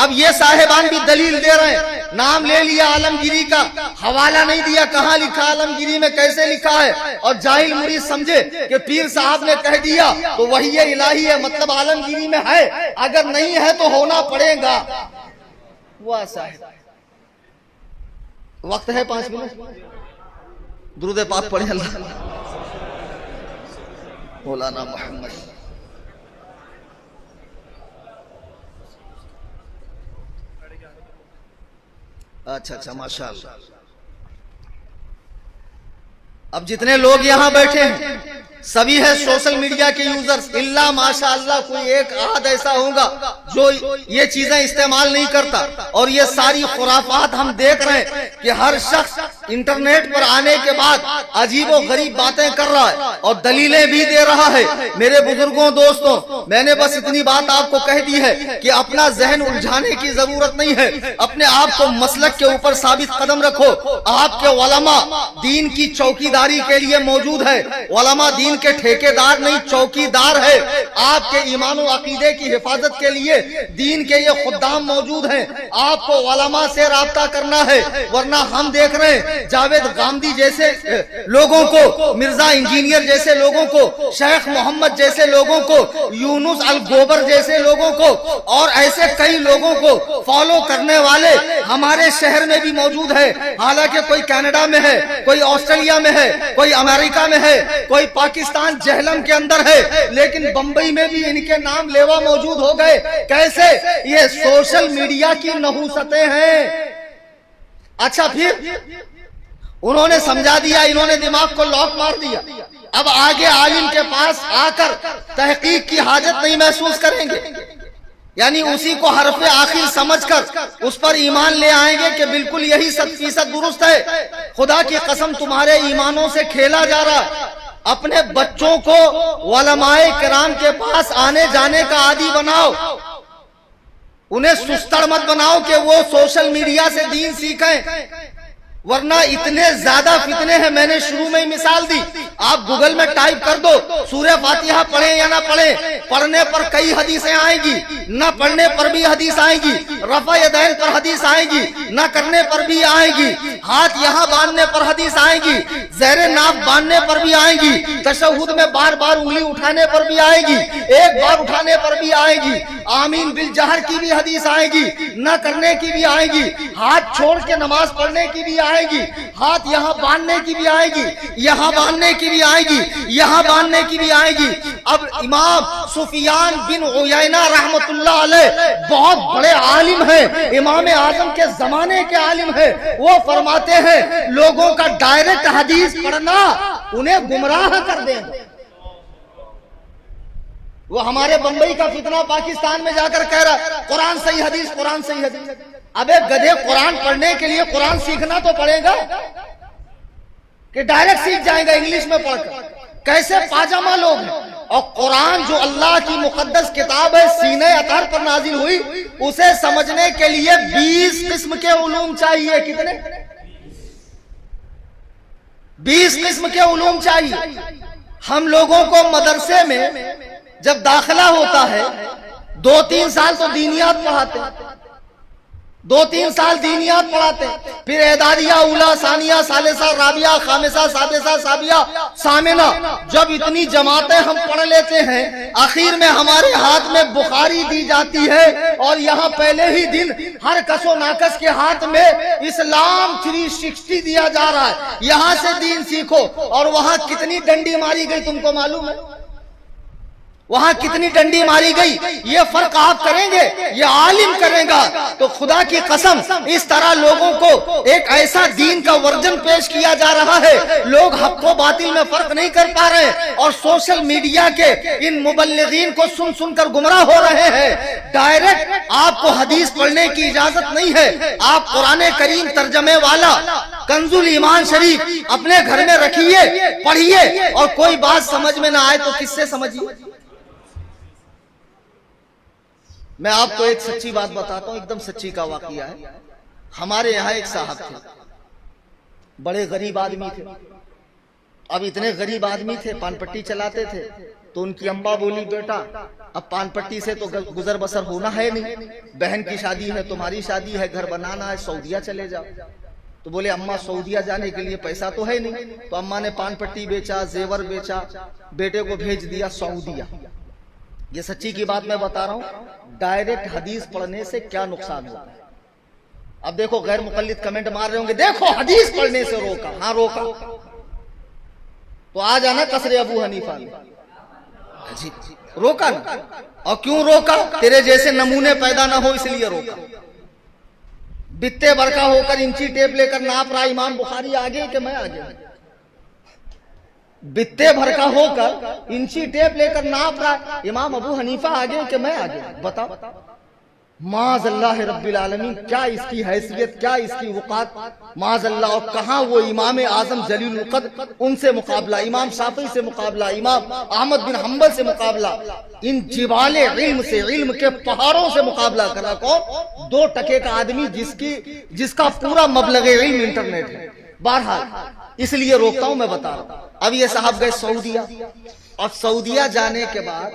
اب یہ صاحبان بھی دلیل دے رہے ہیں، نام لے لیا عالمگیری کا، حوالہ نہیں دیا کہاں لکھا عالمگیری میں، کیسے لکھا ہے، اور جاہل مرید سمجھے کہ پیر صاحب نے کہہ دیا تو وحی الہی ہے، مطلب عالمگیری میں ہے، اگر نہیں ہے تو ہونا پڑے گا۔ واہ صاحب، وقت ہے 5 منٹ، درود پاک پڑھیں اللہ مولانا محمد۔ اچھا ماشاءاللہ۔ اب جتنے لوگ یہاں بیٹھے ہیں سبھی ہے سوشل میڈیا کے یوزرز، اللہ ماشاءاللہ کوئی ایک آدھ ایسا ہوگا جو یہ چیزیں استعمال نہیں کرتا، اور یہ ساری خرافات ہم دیکھ رہے ہیں کہ ہر شخص انٹرنیٹ پر آنے کے بعد عجیب و غریب باتیں کر رہا ہے اور دلیلیں بھی دے رہا ہے۔ میرے بزرگوں دوستوں، میں نے بس اتنی بات آپ کو کہہ دی ہے کہ اپنا ذہن الجھانے کی ضرورت نہیں ہے، اپنے آپ کو مسلک کے اوپر ثابت قدم رکھو۔ آپ کے علماء دین کی چوکیداری کے لیے موجود ہے، علماء دین کے ٹھیکیدار نہیں چوکیدار ہے، آپ کے ایمان و عقیدے کی حفاظت کے لیے دین کے یہ خدام موجود ہیں۔ آپ کو علماء سے رابطہ کرنا ہے، ورنہ ہم دیکھ رہے ہیں جاوید غامدی جیسے لوگوں کو، مرزا انجینئر جیسے لوگوں کو، شیخ محمد جیسے لوگوں کو، یونس الگوبر جیسے لوگوں کو، اور ایسے کئی لوگوں کو فالو کرنے والے ہمارے شہر میں بھی موجود ہے۔ حالانکہ کوئی کینیڈا میں ہے، کوئی آسٹریلیا میں ہے، کوئی امریکہ میں ہے، کوئی پاکستان جہلم کے اندر ہے، لیکن بمبئی میں بھی ان کے نام لیوا موجود ہو گئے۔ کیسے؟ یہ سوشل میڈیا کی نحوستیں ہیں۔ اچھا پھر انہوں نے سمجھا دیا، انہوں نے دماغ کو لاک مار دیا، اب آگے عالم کے پاس آ کر تحقیق کی حاجت نہیں محسوس کریں گے، یعنی اسی کو حرف آخر سمجھ کر اس پر ایمان لے آئیں گے کہ بالکل یہی 100% درست ہے۔ خدا کی قسم تمہارے ایمانوں سے کھیلا جا رہا ہے۔ اپنے بچوں کو علماء کرام کے پاس آنے جانے کا عادی بناؤ، انہیں سستڑ مت بناؤ کہ وہ سوشل میڈیا سے دین سیکھیں، ورنہ اتنے زیادہ فتنے ہیں۔ میں نے شروع میں ہی مثال دی، آپ گوگل میں ٹائپ کر دو سورہ فاتحہ پڑھیں یا نہ پڑھیں، پڑھنے پر کئی حدیثیں آئیں گی، نہ پڑھنے پر بھی حدیث آئیں گی، رفع یدین پر حدیث آئیں گی، نہ کرنے پر بھی آئیں گی، ہاتھ یہاں باندھنے پر حدیث آئیں گی، زیر ناف باندھنے پر بھی آئیں گی، تشہد میں بار بار انگلی اٹھانے پر بھی آئے گی، ایک بار اٹھانے پر بھی آئے گی، آمین بالجہر کی بھی حدیث آئے گی، نہ کرنے کی بھی آئے گی، ہاتھ چھوڑ کے نماز پڑھنے کی بھی آئے گی، ہاتھ یہاں باندھنے کی بھی آئے گی، یہاں باندھنے کی بھی آئے گی، یہاں باندھنے کی بھی آئے گی۔ اب امام سفیان بن عیینہ رحمت اللہ علیہ بہت بڑے عالم ہیں، امام اعظم کے زمانے کے عالم ہیں، وہ فرماتے ہیں لوگوں کا ڈائریکٹ حدیث پڑھنا انہیں گمراہ کر دیں گے۔ وہ ہمارے بمبئی کا فتنہ پاکستان میں جا کر کہہ رہا ہے قرآن صحیح حدیث، قرآن صحیح حدیث۔ ابے گدھے، قرآن پڑھنے کے لیے قرآن سیکھنا تو پڑے گا کہ ڈائریکٹ سیکھ جائیں گا انگلش میں پڑھ کر؟ کیسے پاجامہ لوگ ہیں، اور قرآن جو اللہ کی مقدس کتاب ہے سینہ اطہر پر نازل ہوئی، اسے سمجھنے کے لیے 20 قسم کے علوم چاہیے. کتنے؟ 20 قسم کے علوم چاہیے. ہم لوگوں کو مدرسے میں جب داخلہ ہوتا ہے 2-3 سال تو دینیات پڑھاتے ہیں، 2-3 سال دینیات پڑھاتے ہیں، پھر اعدادیہ، اولا، ثانیہ، ثالثہ، رابعہ، خامسہ، سادسہ، سابعہ، ثامنہ. جب اتنی جماعتیں ہم پڑھ لیتے ہیں، آخر میں ہمارے ہاتھ میں بخاری دی جاتی ہے اور یہاں پہلے ہی دن ہر کس و ناکس کے ہاتھ میں اسلام 360 دیا جا رہا ہے. یہاں سے دین سیکھو. اور وہاں کتنی ڈنڈی ماری گئی تم کو معلوم ہے؟ وہاں کتنی ڈنڈی ماری گئی. یہ فرق آپ کریں گے، یہ عالم کرے گا. تو خدا کی قسم اس طرح لوگوں کو ایک ایسا دین کا ورژن پیش کیا جا رہا ہے، لوگ حق و باطل میں فرق نہیں کر پا رہے اور سوشل میڈیا کے ان مبلغین کو سن سن کر گمراہ ہو رہے ہیں. ڈائریکٹ آپ کو حدیث پڑھنے کی اجازت نہیں ہے. آپ قرآن کریم ترجمے والا کنز الایمان شریف اپنے گھر میں رکھیے، پڑھیے، اور کوئی بات سمجھ میں نہ آئے تو کس سے سمجھیے. میں آپ کو ایک سچی بات بتاتا ہوں، ایک دم سچی کا واقعہ ہے. ہمارے یہاں ایک صاحب تھے، بڑے غریب آدمی تھے. اب اتنے غریب آدمی تھے، پان پٹی چلاتے تھے. تو ان کی اماں بولی بیٹا اب پان پٹی سے تو گزر بسر ہونا ہے نہیں، بہن کی شادی ہے، تمہاری شادی ہے، گھر بنانا ہے، سعودیہ چلے جاؤ. تو بولے اماں سعودیہ جانے کے لیے پیسہ تو ہے نہیں. تو اماں نے پان پٹی بیچا، زیور بیچا، بیٹے کو بھیج دیا سعودیہ. یہ سچی کی بات میں بتا رہا ہوں. ڈائریکٹ حدیث پڑھنے سے کیا نقصان ہوتا ہے؟ اب دیکھو غیر مقلد کمنٹ مار رہے ہوں گے، دیکھو حدیث پڑھنے سے روکا. ہاں روکا تو آ جانا قصر ابو حنیفہ نے. جی روکا نا. اور کیوں روکا؟ تیرے جیسے نمونے پیدا نہ ہو اس لیے روکا. بتے برقع ہو کر انچی ٹیپ لے کر ناپ رہا امام بخاری آگے کہ میں آگے؟ بتے بھر کا ہو کر انچی ٹیپ لے کر ناپ رہا امام ابو حنیفہ آگے کہ میں آگے؟ بتا. معاذ اللہ رب العالمین، کیا اس کی حیثیت، کیا اس کی وقات، معاذ اللہ. اور کہاں وہ امام اعظم جلیل القدر، ان سے مقابلہ، امام شافعی سے مقابلہ، امام احمد بن حنبل سے مقابلہ، ان جبال علم سے، علم کے پہاڑوں سے مقابلہ کر رہا. کون؟ 2 ٹکے کا آدمی جس کا پورا مبلغ علم انٹرنیٹ ہے. بہرحال اس لیے روکتا ہوں، میں بتا رہا ہوں. اب یہ صاحب گئے سعودیہ، اور سعودیہ جانے کے بعد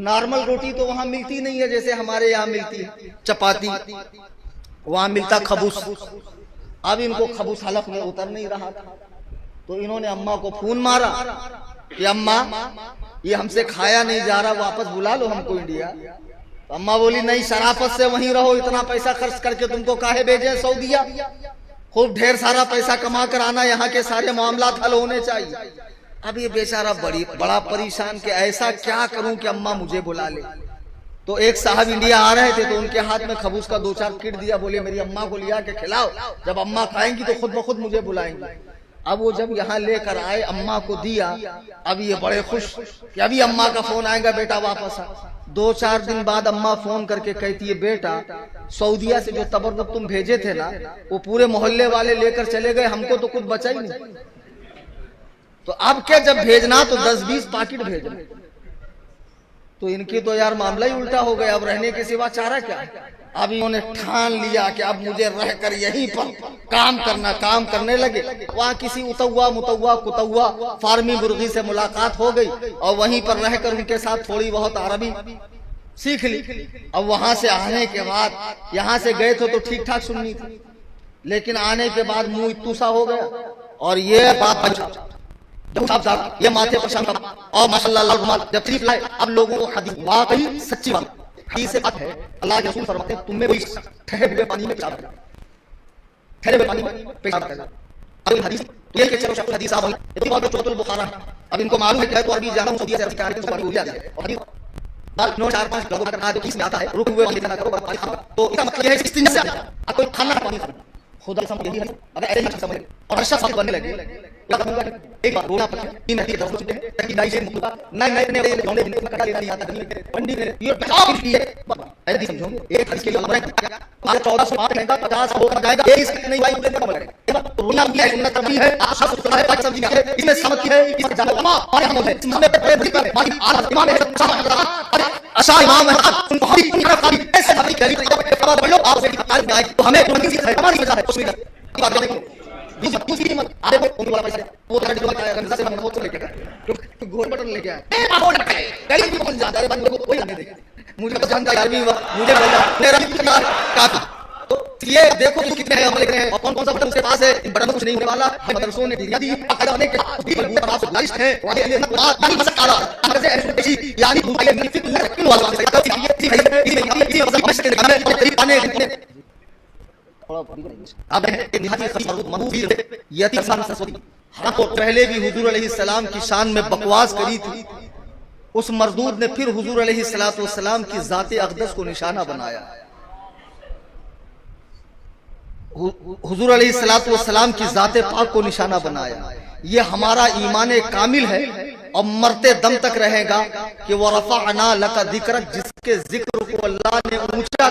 نارمل روٹی تو وہاں ملتی نہیں ہے جیسے ہمارے یہاں ملتی ہے چپاتی، وہاں ملتا خبوس. اب ان کو خبوس حلق میں اتر نہیں رہا تھا. تو انہوں نے اماں کو فون مارا کہ اماں یہ ہم سے کھایا نہیں جا رہا، واپس بلا لو ہم کو انڈیا. اماں بولی نہیں، شرافت سے وہیں رہو، اتنا پیسہ خرچ کر کے تم کو کاہے بھیجے سعودیہ؟ خوب ڈھیر سارا پیسہ کما کر آنا، یہاں کے سارے معاملات حل ہونے چاہیے. اب یہ بیچارہ بڑا پریشان کہ ایسا کیا کروں کہ اماں مجھے بلا لے. تو ایک صاحب انڈیا آ رہے تھے تو ان کے ہاتھ میں خبوس کا 2-4 کٹ دیا، بولے میری اماں کو لیا کے کھلاؤ، جب اماں کھائیں گی تو خود بخود مجھے بلائیں گی. اب وہ جب یہاں لے کر آئے، اماں کو دیا. اب یہ بڑے خوش کہ ابھی اماں کا فون آئے گا، بیٹا واپس آ. 2-4 دن بعد اماں فون کر کے کہتی ہے بیٹا سعودیہ سے جو تبرک تم بھیجے تھے نا، وہ پورے محلے والے لے کر چلے گئے، ہم کو تو کچھ بچا ہی نہیں. تو اب کیا جب بھیجنا تو 10-20 پاکٹ بھیجنا. تو ان کی تو یار معاملہ ہی الٹا ہو گیا. اب رہنے کے سوا چارہ کیا؟ اب انہوں نے ٹھان لیا کہ اب مجھے رہ کر یہیں پر کام کرنے لگے. وہاں کسی کتوا فارمی مرغی سے ملاقات ہو گئی اور وہیں پر رہ کر ان کے ساتھ تھوڑی بہت عربی سیکھ لی. اب وہاں سے آنے کے بعد، یہاں سے گئے تھے تو ٹھیک ٹھاک سننی تھی، لیکن آنے کے بعد منہ اتو سا ہو گیا. اور یہ بات یہ ماتھے پر شام اور ماشاءاللہ جب تشریف لائے، اب لوگوں کو حدیث، واقعی سچی بات، حدیث سے بات ہے. اللہ کے رسول فرماتے ہیں تم میں وہی ٹھہرے ہوئے پانی میں پیشاب کرنا، ٹھہرے ہوئے پانی میں پیشاب کرنا. اب حدیث یہ کہ چلو حدیث صاحب یہ بات چوتھ البخارا ہے. اب ان کو معلوم ہے کہ تو عربی جانا ہوں سعودیہ سے سکھانے کے ہو جاتا ہے. اور حدیث 4-5 لوگوں کا جو کس میں آتا ہے رکے ہوئے پانی نہ کرو پانی کھاؤ. تو اس کا مطلب یہ ہے کہ اس دن سے اب کوئی کھانا پانی کھاؤ. خدا سمجھ یہی ہے اگر ایسے ہی سمجھ اور ارشد صاحب بننے لگے ایک بار رونا پڑے تین ہفتے دس چکے ہیں تاکہ دائی سے نہیں نہیں لونے دن کا کٹا لینا نہیں آتا. پنڈی نے یہ ایسی سمجھو ایک حدیث کے لیے اللہ نے 14 سے 5 گھنٹہ 50 ہو کر جائے گا. ایک نہیں بھائی مجھے کم لگے گا. رونا بھی ہے, سنت بھی ہے, شخص سنا ہے, سبزی ہے, اس میں سمت کی ہے, اس میں جانب علماء اور ہم ہے, اس میں بڑے بڑے پر مالی اعلی امام ہے, اشا امام ہے, ان کو ہم نے قاضی ایسے حدیث کہی ہے کہ بڑے لوگ آپ سے تعلیم آئے تو ہمیں ان کی ہے ہماری وجہ ہے اس میں بات دیکھو دوسری مت آدھے کو ان والا پیسہ وہ تھا جو ہے رمضان سے ہم وہ لے کے گئے گورنمنٹ نے لے کے آئے پاور لگا ہے کہیں بھی کون جاتا ہے بندوں کو کوئی نہیں دے مجھے جانتا ہے عربی مجھے بولتا میرا بھی کافی. تو یہ دیکھو کہ کتنے ہیں عمل ہیں اور کون کون سا بٹن اس کے پاس ہے. ان بٹن کچھ نہیں ہونے والا. مدرسوں نے ڈگریاں دی اکادمی کے بھی مضبوط آپ سے لائسٹ ہے یہ نہیں مسک اعلی ہمارے سے ایجوکیشن یعنی بھائی منفق لکن والا سے یہ مذہب کے نام ہے قریب آنے اب ہے نہایت خفیف محبوب یتی انسان سسوی ہم پہلے بھی حضور علیہ السلام کی شان میں بکواس کری تھی. اس مردود نے پھر حضور علیہ السلام کی ذات اقدس کو نشانہ بنایا. حضور علیہ السلام کی ذات پاک کو نشانہ بنایا. یہ ہمارا ایمان کامل ہے اور مرتے دم تک رہے گا کہ وَرَفَعْنَا لَكَ ذِكْرَكَ جس کے ذکر کو اللہ نے اونچا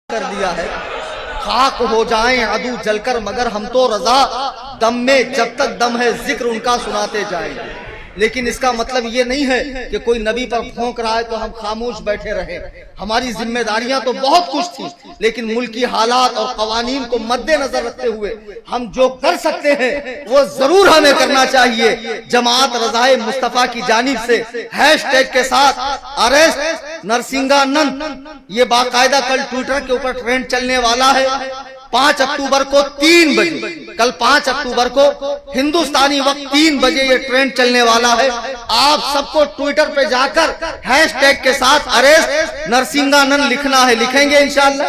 کر دیا ہے. خاک ہو جائیں عدو جل کر مگر ہم تو رضا دم میں جب تک دم ہے ذکر ان کا سناتے جائیں گے. لیکن اس کا مطلب یہ نہیں ہے کہ کوئی نبی پر پھونک رہا ہے تو ہم خاموش بیٹھے رہے. ہماری ذمہ داریاں تو بہت کچھ تھی لیکن ملکی حالات اور قوانین کو مد نظر رکھتے ہوئے ہم جو کر سکتے ہیں وہ ضرور ہمیں کرنا چاہیے. جماعت رضائے مصطفیٰ کی جانب سے ہیش ٹیگ کے ساتھ اریسٹ نرسنگانند یہ باقاعدہ کل ٹویٹر کے اوپر ٹرینڈ چلنے والا ہے. 5 اکتوبر کو 3 بجے کل 5 اکتوبر کو ہندوستانی وقت 3 بجے یہ ٹرین چلنے والا ہے. آپ سب کو ٹویٹر پہ جا کر ہیش ٹیگ کے ساتھ اریسٹ نرسنگھانند لکھنا ہے, لکھیں گے انشاءاللہ,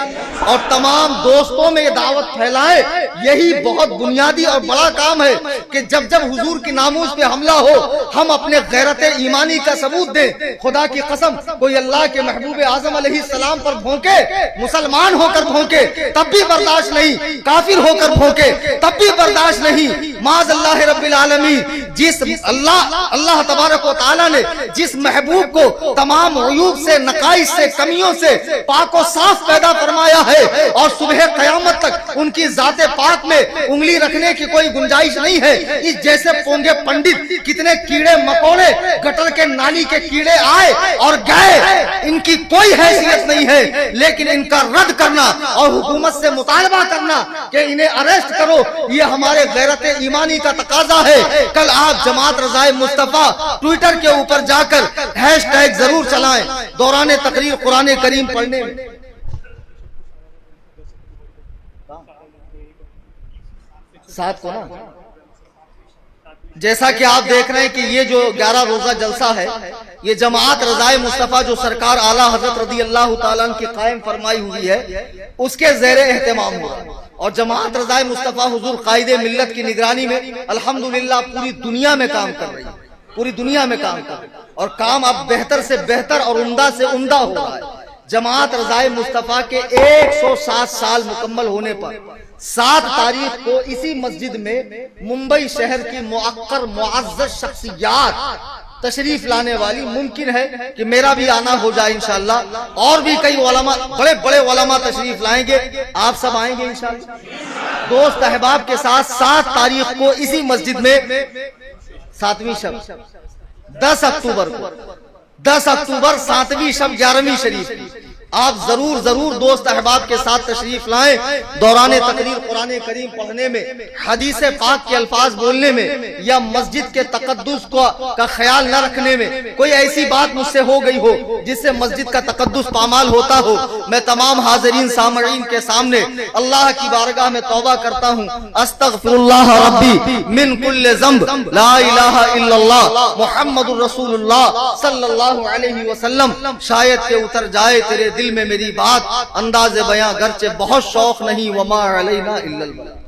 اور تمام دوستوں میں یہ دعوت پھیلائے. یہی بہت بنیادی اور بڑا کام ہے کہ جب جب حضور کی ناموس پہ حملہ ہو ہم اپنے غیرت ایمانی کا ثبوت دیں. خدا کی قسم کوئی اللہ کے محبوب اعظم علیہ السلام پر بھونکے, مسلمان ہو کر بھونکے تب بھی برداشت نہیں, کافر ہو کر بھونکے تب بھی برداشت نہیں. معاذ اللہ رب العالمین, جس اللہ تبارک و تعالی نے جس محبوب کو تمام عیوب سے, نقائص سے, کمیوں سے پاک و صاف پیدا فرمایا ہے اور صبح قیامت تک ان کی ذات پاک میں انگلی رکھنے کی کوئی گنجائش نہیں ہے. اس جیسے پونگے پنڈت کتنے کیڑے مکوڑے گٹر کے نالی کے کیڑے آئے اور گئے, ان کی کوئی حیثیت نہیں ہے, لیکن ان کا رد کرنا اور حکومت سے مطالبہ کرنا کہ انہیں اریسٹ کرو یہ ہمارے غیرت ایمانی کا تقاضا ہے. کل آپ جماعت رضائے مصطفیٰ ٹویٹر کے اوپر جا کر ہیش ٹیگ ضرور چلائیں دوران تقریر قرآن کریم پڑھنے میں. ساتھ کو نا, جیسا کہ آپ دیکھ رہے ہیں کہ یہ جو 11 روزہ جلسہ ہے یہ جماعت رضائے مصطفیٰ جو سرکار اعلیٰ حضرت رضی اللہ تعالیٰ عنہ کی قائم فرمائی ہوئی ہے اس کے زیر اہتمام ہوا, اور جماعت رضائے مصطفیٰ حضور قائد ملت کی نگرانی میں الحمدللہ پوری دنیا میں کام کر رہی ہے, پوری دنیا میں کام کر رہی ہے, اور کام اب بہتر سے بہتر اور عمدہ سے عمدہ ہو رہا ہے. جماعت رضائے مصطفیٰ کے 107 سال مکمل ہونے پر 7 تاریخ کو اسی مسجد میں ممبئی شہر کی موقر معزز شخصیات تشریف لانے والی, ممکن ہے کہ میرا بھی آنا ہو جائے انشاءاللہ, اور بھی کئی علماء, بڑے بڑے علماء تشریف لائیں گے, آپ سب آئیں گے انشاءاللہ. دوست احباب کے ساتھ 7 تاریخ کو اسی مسجد میں 7ویں شب 10 اکتوبر کو 10 اکتوبر 7ویں شب 11ویں شریف آپ ضرور دوست احباب کے ساتھ تشریف لائیں. دوران تقریر قرآن کریم پڑھنے میں, حدیث پاک کے الفاظ بولنے میں, یا مسجد کے تقدس کا خیال نہ رکھنے میں کوئی ایسی بات مجھ سے ہو گئی ہو جس سے مسجد کا تقدس پامال ہوتا ہو, میں تمام حاضرین سامعین کے سامنے اللہ کی بارگاہ میں توبہ کرتا ہوں. استغفر اللہ ربی من کل ذنب, لا الہ الا اللہ محمد الرسول اللہ صلی اللہ علیہ وسلم. شاید کہ اتر جائے تیرے دل میں میری بات, انداز بیاں گرچہ بہت شوق نہیں, وما علینا الا البلاغ.